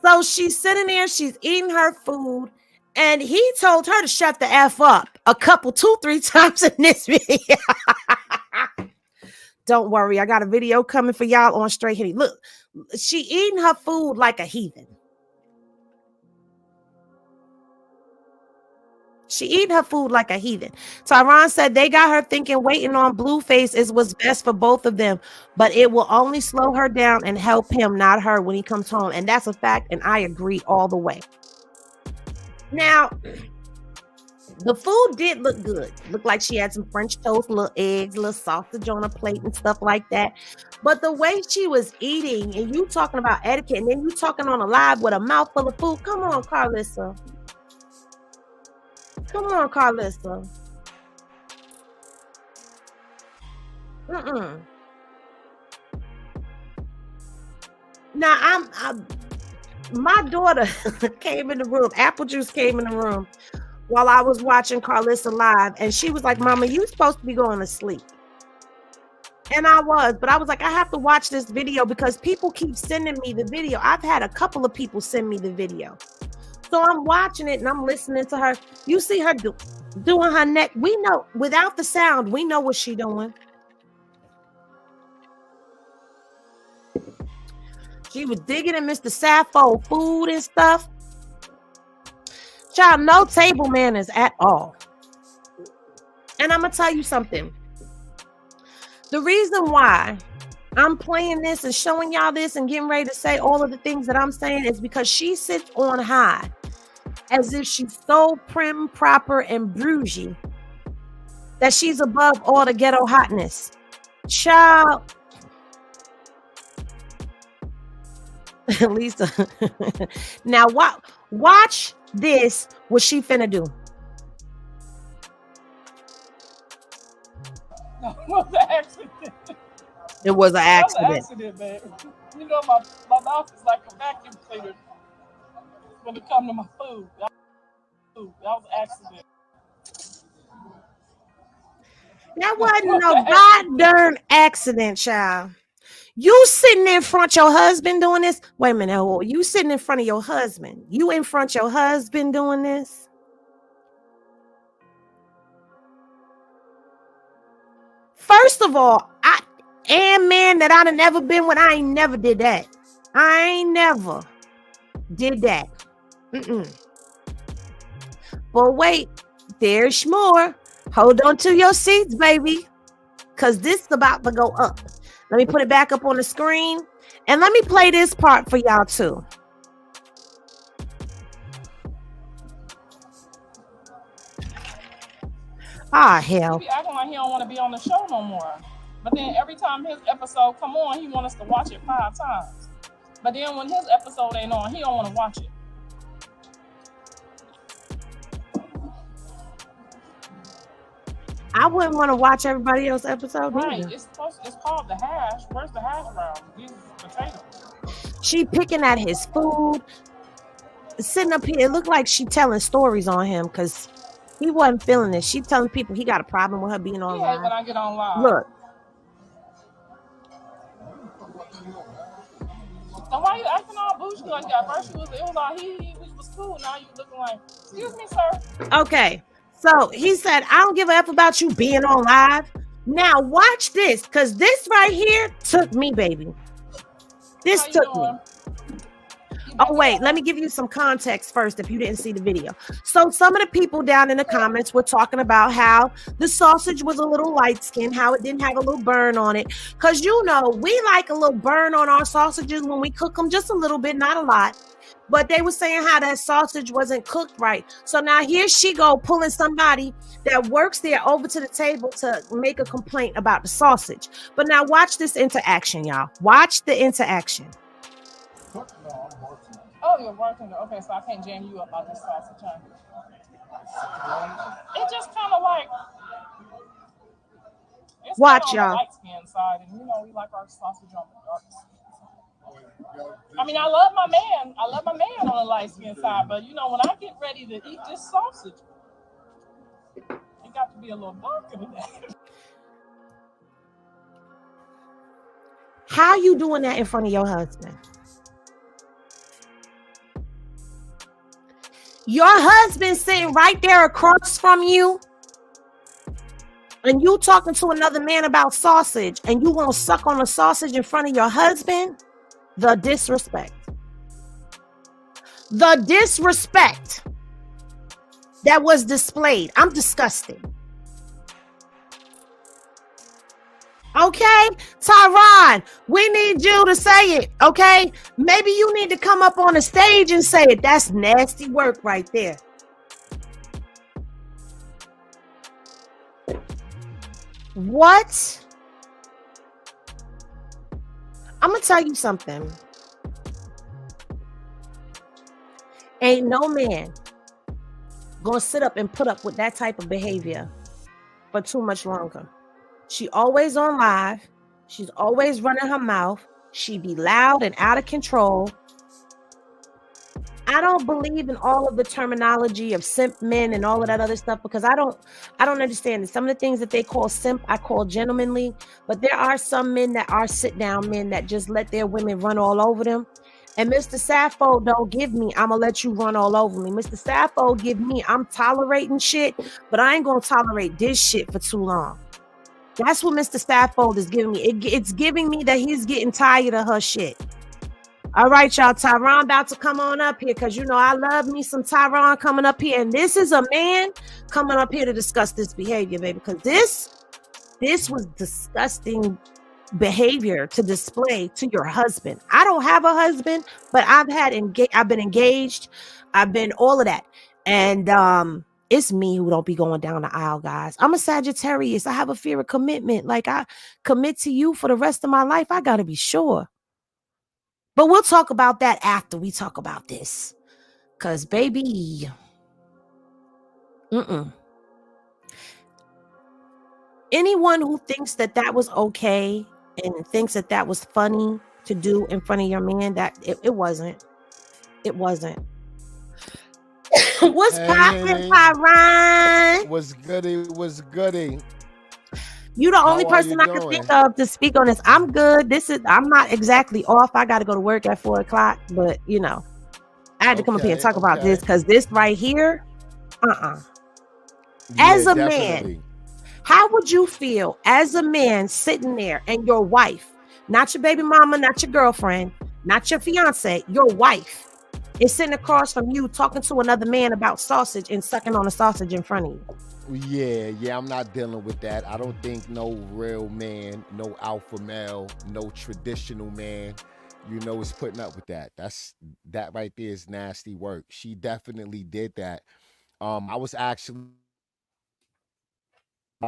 So she's sitting there, she's eating her food, and he told her to shut the F up a couple, 2-3 times in this video. Don't worry, I got a video coming for y'all on Straight Hitty. Look, she eating her food like a heathen. She eating her food like a heathen. Tyron said they got her thinking waiting on Blueface is what's best for both of them, but it will only slow her down and help him, not her, when he comes home. And that's a fact, and I agree all the way. Now, the food did look good. Looked like she had some French toast, little eggs, little sausage on a plate and stuff like that. But the way she was eating, and you talking about etiquette, and then you talking on a live with a mouthful of food. Come on, Karlissa. Come on, Karlissa. Now, my daughter came in the room. Apple Juice came in the room while I was watching Karlissa live, and she was like, Mama, you supposed to be going to sleep. And I was, but I was like, I have to watch this video because people keep sending me the video. I've had a couple of people send me the video. So I'm watching it and I'm listening to her. You see her doing her neck. We know, without the sound, we know what she's doing. She was digging in Mr. Sappho food and stuff. Child, no table manners at all. And I'm going to tell you something. The reason why I'm playing this and showing y'all this and getting ready to say all of the things that I'm saying is because she sits on high as if she's so prim, proper, and bougie that she's above all the ghetto hotness. Child. Lisa. Now, watch this, what she finna do. It was an accident. It was an accident, man. You know, my mouth is like a vacuum cleaner when it comes to my food. That was an accident. That wasn't no goddamn accident, child. You sitting in front of your husband doing this? Wait a minute. You sitting in front of your husband. You in front of your husband doing this? First of all, man that I'd have never been with, I ain't never did that. I ain't never did that. But wait, there's more. Hold on to your seats, baby, because this is about to go up. Let me put it back up on the screen, and let me play this part for y'all too. Ah, hell. He be acting like he don't want to be on the show no more. But then every time his episode come on, he want us to watch it 5 times. But then when his episode ain't on, he don't want to watch it. I wouldn't want to watch everybody else's episode right. either. It's called the hash. Where's the hash brown? These potatoes. She picking at his food, sitting up here. It looked like she telling stories on him because he wasn't feeling it. She telling people he got a problem with her being on live. When I get on live. Look. So why you acting all bougie like that? First it was all he was cool. Now you looking like, excuse me, sir. Okay. So he said, I don't give a F about you being on live. Now watch this, because this right here took me, baby. This took me. Oh, wait, let me give you some context first if you didn't see the video. So some of the people down in the comments were talking about how the sausage was a little light-skinned, how it didn't have a little burn on it. Because, you know, we like a little burn on our sausages when we cook them, just a little bit, not a lot. But they were saying how that sausage wasn't cooked right. So now here she go pulling somebody that works there over to the table to make a complaint about the sausage. But now watch this interaction, y'all. Watch the interaction. Oh, you're working. Okay, so I can't jam you up about this sausage, huh? It's just kind of like it's Watch, kind of on the y'all. light skin side, and you know we like our sausage on the dark skin. I mean, I love my man. I love my man on the light skin side, but you know when I get ready to eat this sausage, it got to be a little darker than that. How you doing that in front of your husband? Your husband sitting right there across from you, and you talking to another man about sausage, and you gonna suck on a sausage in front of your husband? The disrespect. The disrespect that was displayed. I'm disgusted. Okay, Tyron, we need you to say it. Okay, maybe you need to come up on the stage and say it. That's nasty work right there. What? I'm gonna tell you something. Ain't no man gonna sit up and put up with that type of behavior for too much longer. She always on live. She's always running her mouth. She be loud and out of control. I don't believe in all of the terminology of simp men and all of that other stuff because I don't understand it. Some of the things that they call simp, I call gentlemanly, but there are some men that are sit down men that just let their women run all over them. And Mr. Sappho don't give me, I'm gonna let you run all over me. Mr. Sappho give me, I'm tolerating shit, but I ain't gonna tolerate this shit for too long. That's what Mr. Sappho is giving me. It's giving me that he's getting tired of her shit. All right, y'all. Tyron about to come on up here because you know I love me some Tyron coming up here. And this is a man coming up here to discuss this behavior, baby. Because this was disgusting behavior to display to your husband. I don't have a husband, but I've been engaged. I've been all of that. And it's me who don't be going down the aisle, guys. I'm a Sagittarius. I have a fear of commitment. Like I commit to you for the rest of my life. I got to be sure. But we'll talk about that after we talk about this. Because, baby, anyone who thinks that that was okay and thinks that that was funny to do in front of your man, that it wasn't. It wasn't. What's poppin', Tyron? What's goody? What's goody? You the only person I can think of to speak on this. I'm good. I'm not exactly off. I got to go to work at 4 o'clock, but you know, I had to come up here and talk about this because this right here, As a man, how would you feel as a man sitting there and your wife, not your baby mama, not your girlfriend, not your fiance, your wife, is sitting across from you talking to another man about sausage and sucking on a sausage in front of you? Yeah, I'm not dealing with that. I don't think no real man, no alpha male, no traditional man, is putting up with that. That right there is nasty work. She definitely did that. I was actually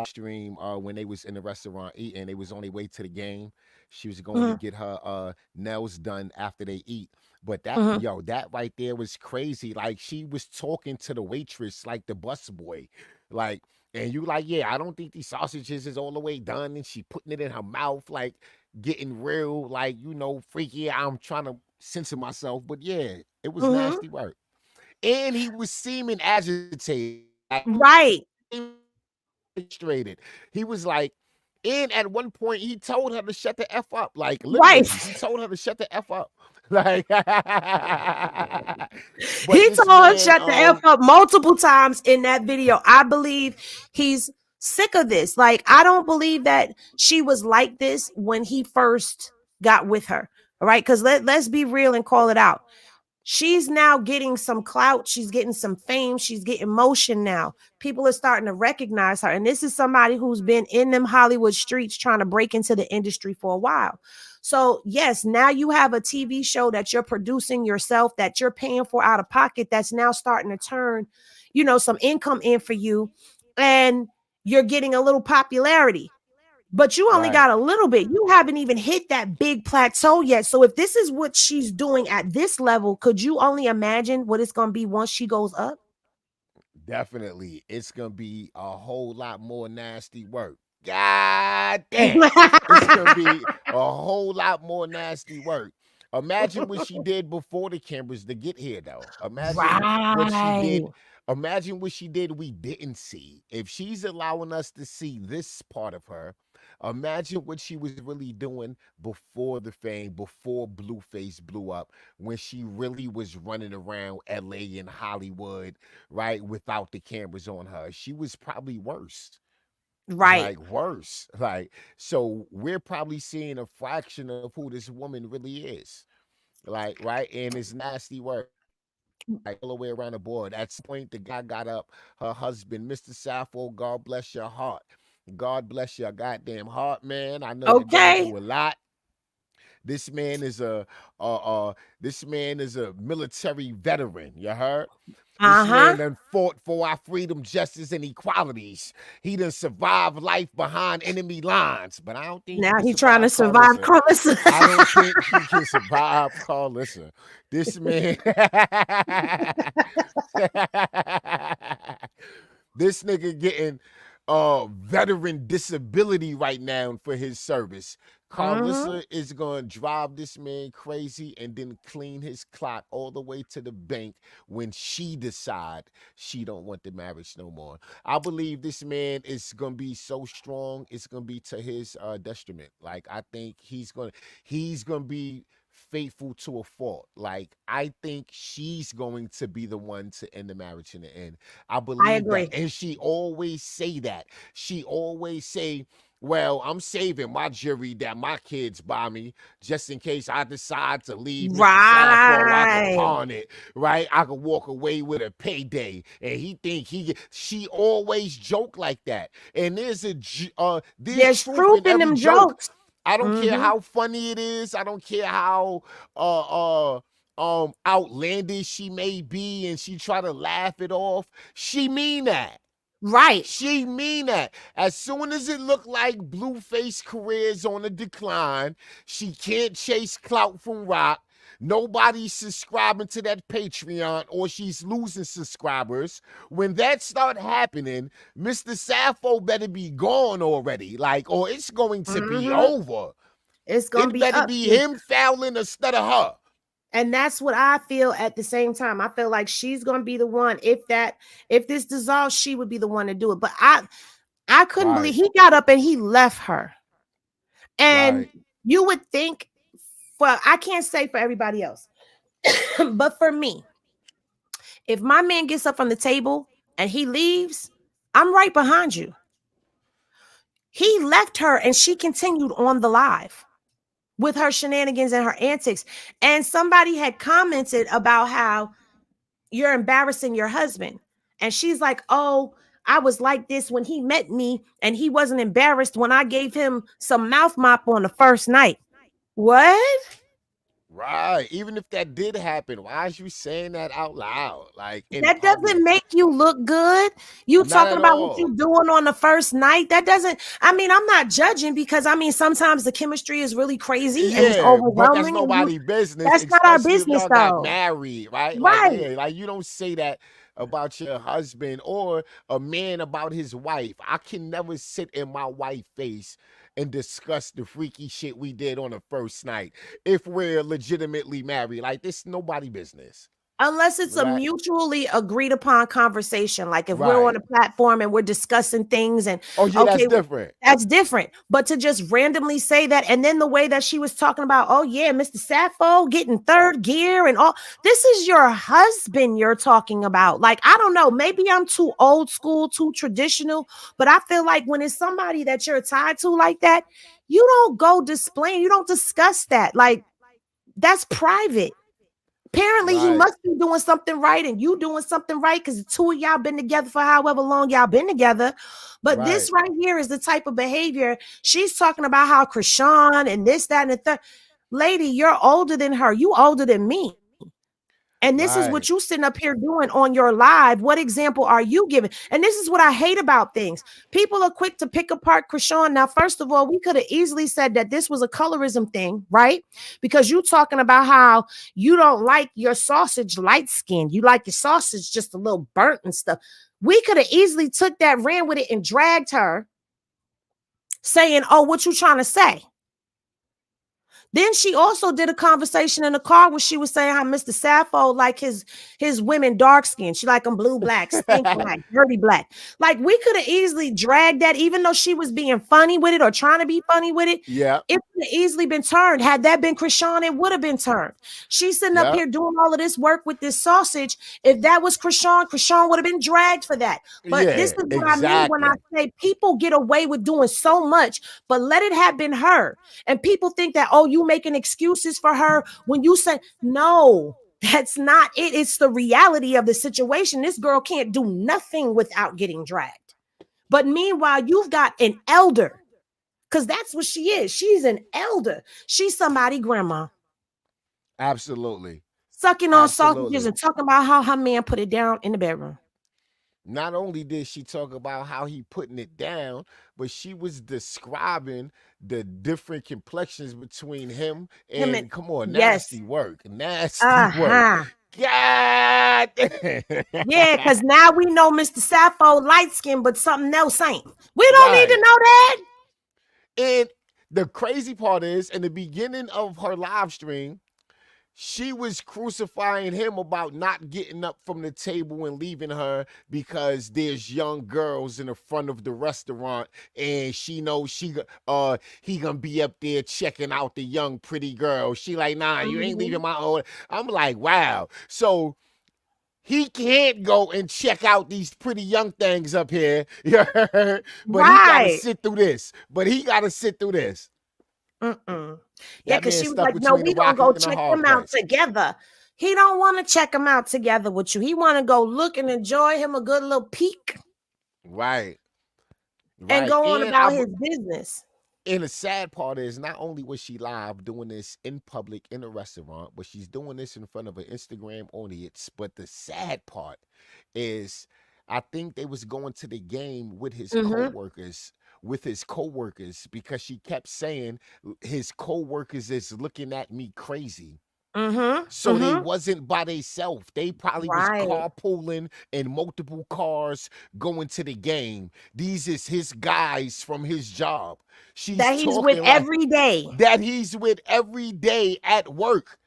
stream when they was in the restaurant eating. They was on their way to the game. She was going to get her nails done after they eat. But that that right there was crazy. Like she was talking to the waitress like the busboy. Like, and you like, yeah, I don't think these sausages is all the way done. And she putting it in her mouth, like getting real, like, freaky. I'm trying to censor myself. But yeah, it was nasty work. And he was seeming agitated. Like, right. Frustrated. He was like, and at one point he told her to shut the F up. Like, literally, he told her to shut the F up. Like, he told her to shut the F up multiple times in that video. I believe he's sick of this. Like, I don't believe that she was like this when he first got with her. All right. Because let's be real and call it out. She's now getting some clout. She's getting some fame. She's getting motion now. People are starting to recognize her. And this is somebody who's been in them Hollywood streets trying to break into the industry for a while. So, yes, now you have a TV show that you're producing yourself, that you're paying for out of pocket, that's now starting to turn, some income in for you. And you're getting a little popularity. But you only got a little bit. You haven't even hit that big plateau yet. So if this is what she's doing at this level, could you only imagine what it's going to be once she goes up? Definitely. It's gonna be a whole lot more nasty work. God damn. It's gonna be a whole lot more nasty work. Imagine what she did before the cameras to get here, though. Imagine what she Right. did. Imagine what she did we didn't see. If she's allowing us to see this part of her, imagine what she was really doing before the fame, before Blueface blew up, when she really was running around LA and Hollywood, right, without the cameras on her. She was probably worse. Right. Like worse. Like, so we're probably seeing a fraction of who this woman really is. Like, right? And it's nasty work. Like all the way around the board. At some point, the guy got up, her husband, Mr. Sappho, God bless your heart. God bless your goddamn heart, man. I know you're going Okay. through a lot. This man is this man is a military veteran. You heard? This man done fought for our freedom, justice, and equalities. He done survived life behind enemy lines, but I don't think Now he he can trying to survive Carlissa. Carlissa. I don't think he can survive Carlissa. This man, this nigga getting veteran disability right now for his service. Carlissa is gonna drive this man crazy and then clean his clock all the way to the bank when she decide she don't want the marriage no more. I believe this man is gonna be so strong, it's gonna be to his detriment. Like I think he's gonna be faithful to a fault. Like I think she's going to be the one to end the marriage in the end. I believe agree. that, and she always say that. She always say, well, I'm saving my jury that my kids buy me just in case I decide to leave Mr. Sappho. I can pawn it, right? I can walk away with a payday. And he think she always joke like that. And there's There's truth in them joke. jokes. I don't care how funny it is. I don't care how outlandish she may be and she try to laugh it off. She mean that. Right. She mean that. As soon as it look like Blueface career is on a decline, she can't chase clout from Rock. Nobody's subscribing to that Patreon or she's losing subscribers. When that start happening, Mr. Sappho better be gone already. Like, or it's going to be over. It's going to be better up. be him fouling instead of her. And that's what I feel at the same time. I feel like she's going to be the one. If this dissolves, she would be the one to do it. But I couldn't believe he got up and he left her. And you would think, I can't say for everybody else, but for me, if my man gets up from the table and he leaves, I'm right behind you. He left her and she continued on the live with her shenanigans and her antics. And somebody had commented about how you're embarrassing your husband. And she's like, oh, I was like this when he met me and he wasn't embarrassed when I gave him some mouth mop on the first night. What? Right. Even if that did happen, why is you saying that out loud? Like that doesn't make you look good. You talking about what you doing on the first night. That doesn't. I mean, I'm not judging because I mean sometimes the chemistry is really crazy and it's overwhelming. But that's nobody's business. That's not our business, y'all though. Got married, right? Right. Like you don't say that about your husband or a man about his wife. I can never sit in my wife's face and discuss the freaky shit we did on the first night if we're legitimately married. Like this, nobody business. Unless it's a mutually agreed upon conversation. Like if we're on a platform and we're discussing things and that's different. That's different. But to just randomly say that, and then the way that she was talking about, oh yeah, Mr. Sappho getting third gear and all, this is your husband you're talking about. Like, I don't know, maybe I'm too old school, too traditional, but I feel like when it's somebody that you're tied to like that, you don't go displaying, you don't discuss that. Like, that's private. Apparently, he must be doing something right and you doing something right because the two of y'all been together for however long y'all been together. But this right here is the type of behavior she's talking about, how Chrisean and this, that, and the third. Lady, you're older than her. You older than me. And this is what you sitting up here doing on your live. What example are you giving? And this is what I hate about things. People are quick to pick apart Chrisean. Now, first of all, we could have easily said that this was a colorism thing, right? Because you talking about how you don't like your sausage light skinned. You like your sausage just a little burnt and stuff. We could have easily took that, ran with it, and dragged her, saying, "Oh, what you trying to say?" Then she also did a conversation in the car where she was saying how Mr. Sappho like his women dark skin. She like them blue, black, stink black, dirty black. Like, we could have easily dragged that, even though she was being funny with it or trying to be funny with it. Yeah. It could have easily been turned. Had that been Chrisean, it would have been turned. She's sitting up here doing all of this work with this sausage. If that was Chrisean, Chrisean would have been dragged for that. But this is what I mean when I say people get away with doing so much, but let it have been her. And people think that, oh, you making excuses for her when you say, no, that's not it. It's the reality of the situation. This girl can't do nothing without getting dragged. But meanwhile, you've got an elder, because that's what she is. She's an elder. She's somebody's grandma. Absolutely. Sucking on sausages and talking about how her man put it down in the bedroom. Not only did she talk about how he putting it down, but she was describing the different complexions between him and come on, nasty work. Nasty work. God. Yeah, because now we know Mr. Sappho light skin, but something else ain't. We don't need to know that. And the crazy part is, in the beginning of her live stream, she was crucifying him about not getting up from the table and leaving her because there's young girls in the front of the restaurant and she knows he gonna be up there checking out the young pretty girl. She like, nah, you ain't leaving my own. I'm like, wow. So he can't go and check out these pretty young things up here. But he gotta sit through this. Yeah, because she was like, no, we gonna go check them out together. He don't want to check them out together with you. He want to go look and enjoy him a good little peek. Right. And go on about his business. And the sad part is, not only was she live doing this in public in a restaurant, but she's doing this in front of an Instagram audience. But the sad part is, I think they was going to the game with his co-workers, because she kept saying his co-workers is looking at me crazy. So they wasn't by themselves. They probably was carpooling in multiple cars going to the game. These is his guys from his job. That he's with every day. That he's with every day at work.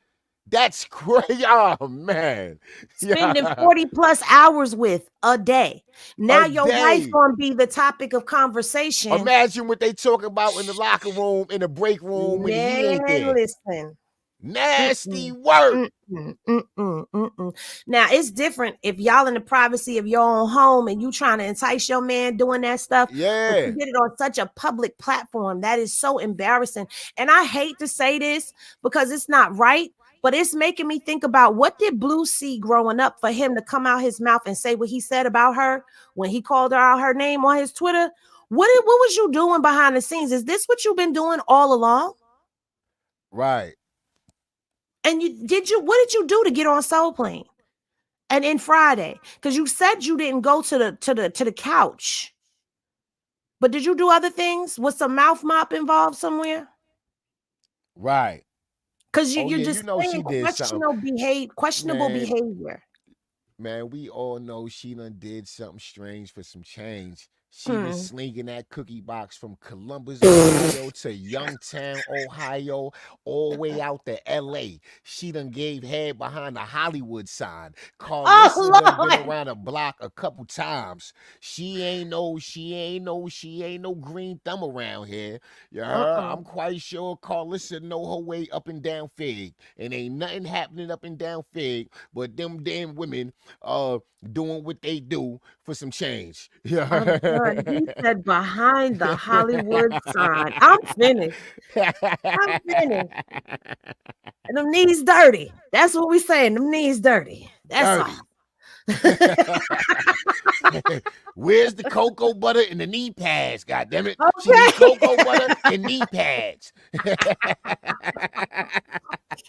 That's crazy. Oh, man. Spending 40 plus hours with a day. Now your wife gonna be the topic of conversation. Imagine what they talk about in the locker room, in the break room when he ain't there. Listen. Nasty work. Now it's different if y'all in the privacy of your own home and you trying to entice your man doing that stuff. Yeah. But you did it on such a public platform. That is so embarrassing. And I hate to say this because it's not right, but it's making me think about, what did Blue see growing up for him to come out his mouth and say what he said about her when he called her out her name on his Twitter? What was you doing behind the scenes? Is this what you've been doing all along? Right. And what did you do to get on Soul Plane? And in Friday, because you said you didn't go to the couch, but did you do other things? Was some mouth mop involved somewhere? Right. Because you're just saying questionable behavior. Man, we all know she done did something strange for some change. She was slinging that cookie box from Columbus, Ohio to Youngtown, Ohio, all the way out to L.A. She done gave head behind the Hollywood sign. Karlissa done been around the block a couple times. She ain't no green thumb around here. Yeah, I'm quite sure Karlissa know her way up and down Fig. And ain't nothing happening up and down Fig but them damn women doing what they do for some change. Yeah. He said behind the Hollywood sign. I'm finished. And them knees dirty. That's what we saying. Them knees dirty. That's all. Where's the cocoa butter and the knee pads? God damn it. She needs cocoa butter and knee pads.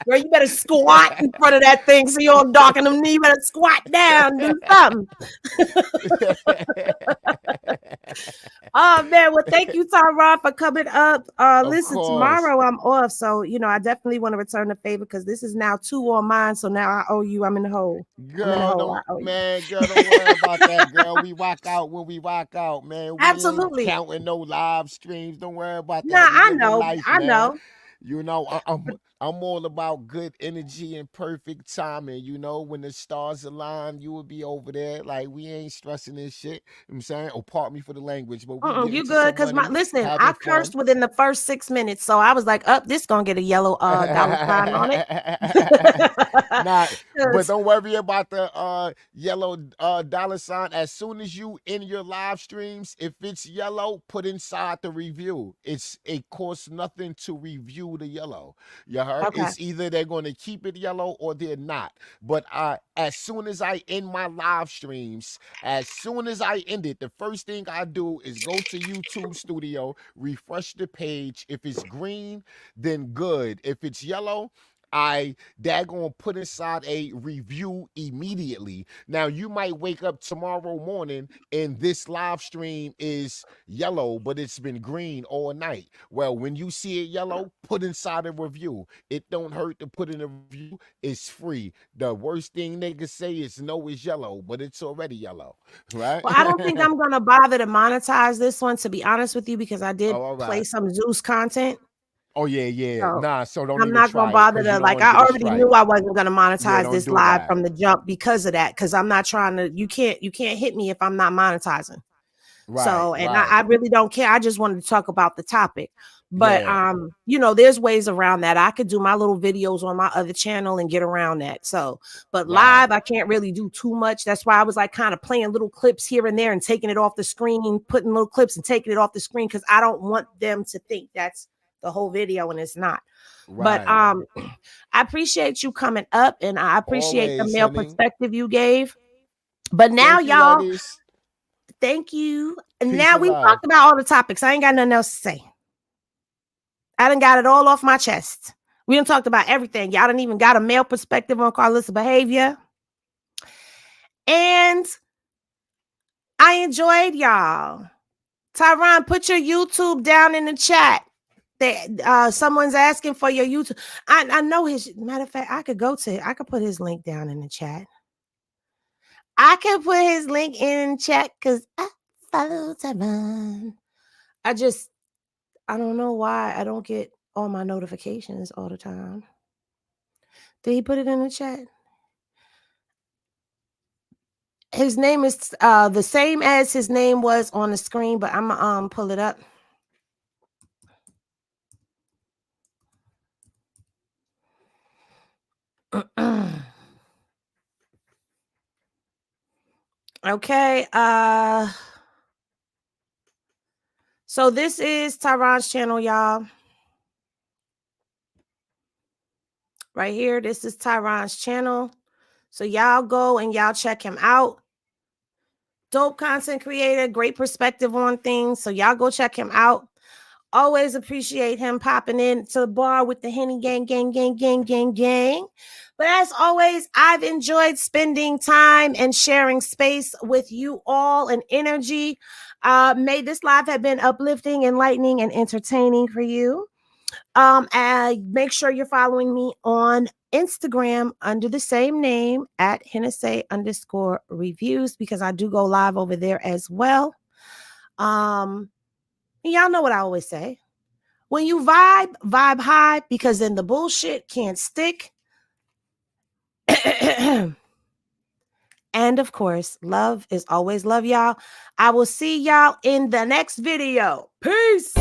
Girl, you better squat in front of that thing so you don't darken them knees. You better squat down, do something. Oh man, well, thank you, Tyron, for coming up. Listen, tomorrow I'm off, so I definitely want to return the favor because this is now 2 on mine. So now I owe you. I'm in the hole. Girl, don't worry about that, girl. We rock out when we rock out, man. We Absolutely. ain't counting no live streams. Don't worry about that. Nah, I know. I know. I'm all about good energy and perfect timing. When the stars align, you will be over there. Like, we ain't stressing this shit. You know what I'm saying? Oh, pardon me for the language, but you good? Because listen, I cursed within the first 6 minutes, so I was like, this gonna get a yellow dollar sign on it. Nah, but don't worry about the yellow dollar sign. As soon as you in your live streams, if it's yellow, put inside the review. It costs nothing to review the yellow. You heard? Okay. It's either they're going to keep it yellow or they're not. But as soon as I end my live streams, as soon as I end it, the first thing I do is go to YouTube Studio, refresh the page. If it's green, then good. If it's yellow, I daggone put inside a review immediately. Now, you might wake up tomorrow morning and this live stream is yellow, but it's been green all night. Well, when you see it yellow, put inside a review. It don't hurt to put in a review. It's free. The worst thing they can say is no, it's yellow, but it's already yellow, right? Well, I don't think I'm going to bother to monetize this one, to be honest with you, because I did play some Zeus content. Oh yeah. So don't. I'm not gonna bother to I already knew I wasn't gonna monetize this live from the jump because of that. Because I'm not trying to. You can't hit me if I'm not monetizing. Right. So I really don't care. I just wanted to talk about the topic. But there's ways around that. I could do my little videos on my other channel and get around that. So, but live, I can't really do too much. That's why I was like kind of playing little clips here and there and taking it off the screen, putting little clips and taking it off the screen because I don't want them to think that's the whole video and it's not. Right. But I appreciate you coming up and I appreciate the male perspective you gave. But now y'all, thank you. And now we talked about all the topics. I ain't got nothing else to say. I done got it all off my chest. We done talked about everything. Y'all done even got a male perspective on Karlissa behavior. And I enjoyed y'all. Tyron, put your YouTube down in the chat. Someone's asking for your YouTube. I know his, matter of fact, I could put his link down in the chat. I can put his link in chat because I follow Tyron. I don't know why I don't get all my notifications all the time. Did he put it in the chat? His name is the same as his name was on the screen, but I'm gonna pull it up. Okay. So this is Tyron's channel, y'all. Right here. This is Tyron's channel. So y'all go and y'all check him out. Dope content creator, great perspective on things. So y'all go check him out. Always appreciate him popping in to the bar with the Henny gang. But as always, I've enjoyed spending time and sharing space with you all and energy. May this live have been uplifting, enlightening, and entertaining for you. And make sure you're following me on Instagram under the same name at Hennessy_reviews because I do go live over there as well. Y'all know what I always say. When you vibe high because then the bullshit can't stick. And of course, love is always love, y'all. I will see y'all in the next video. Peace.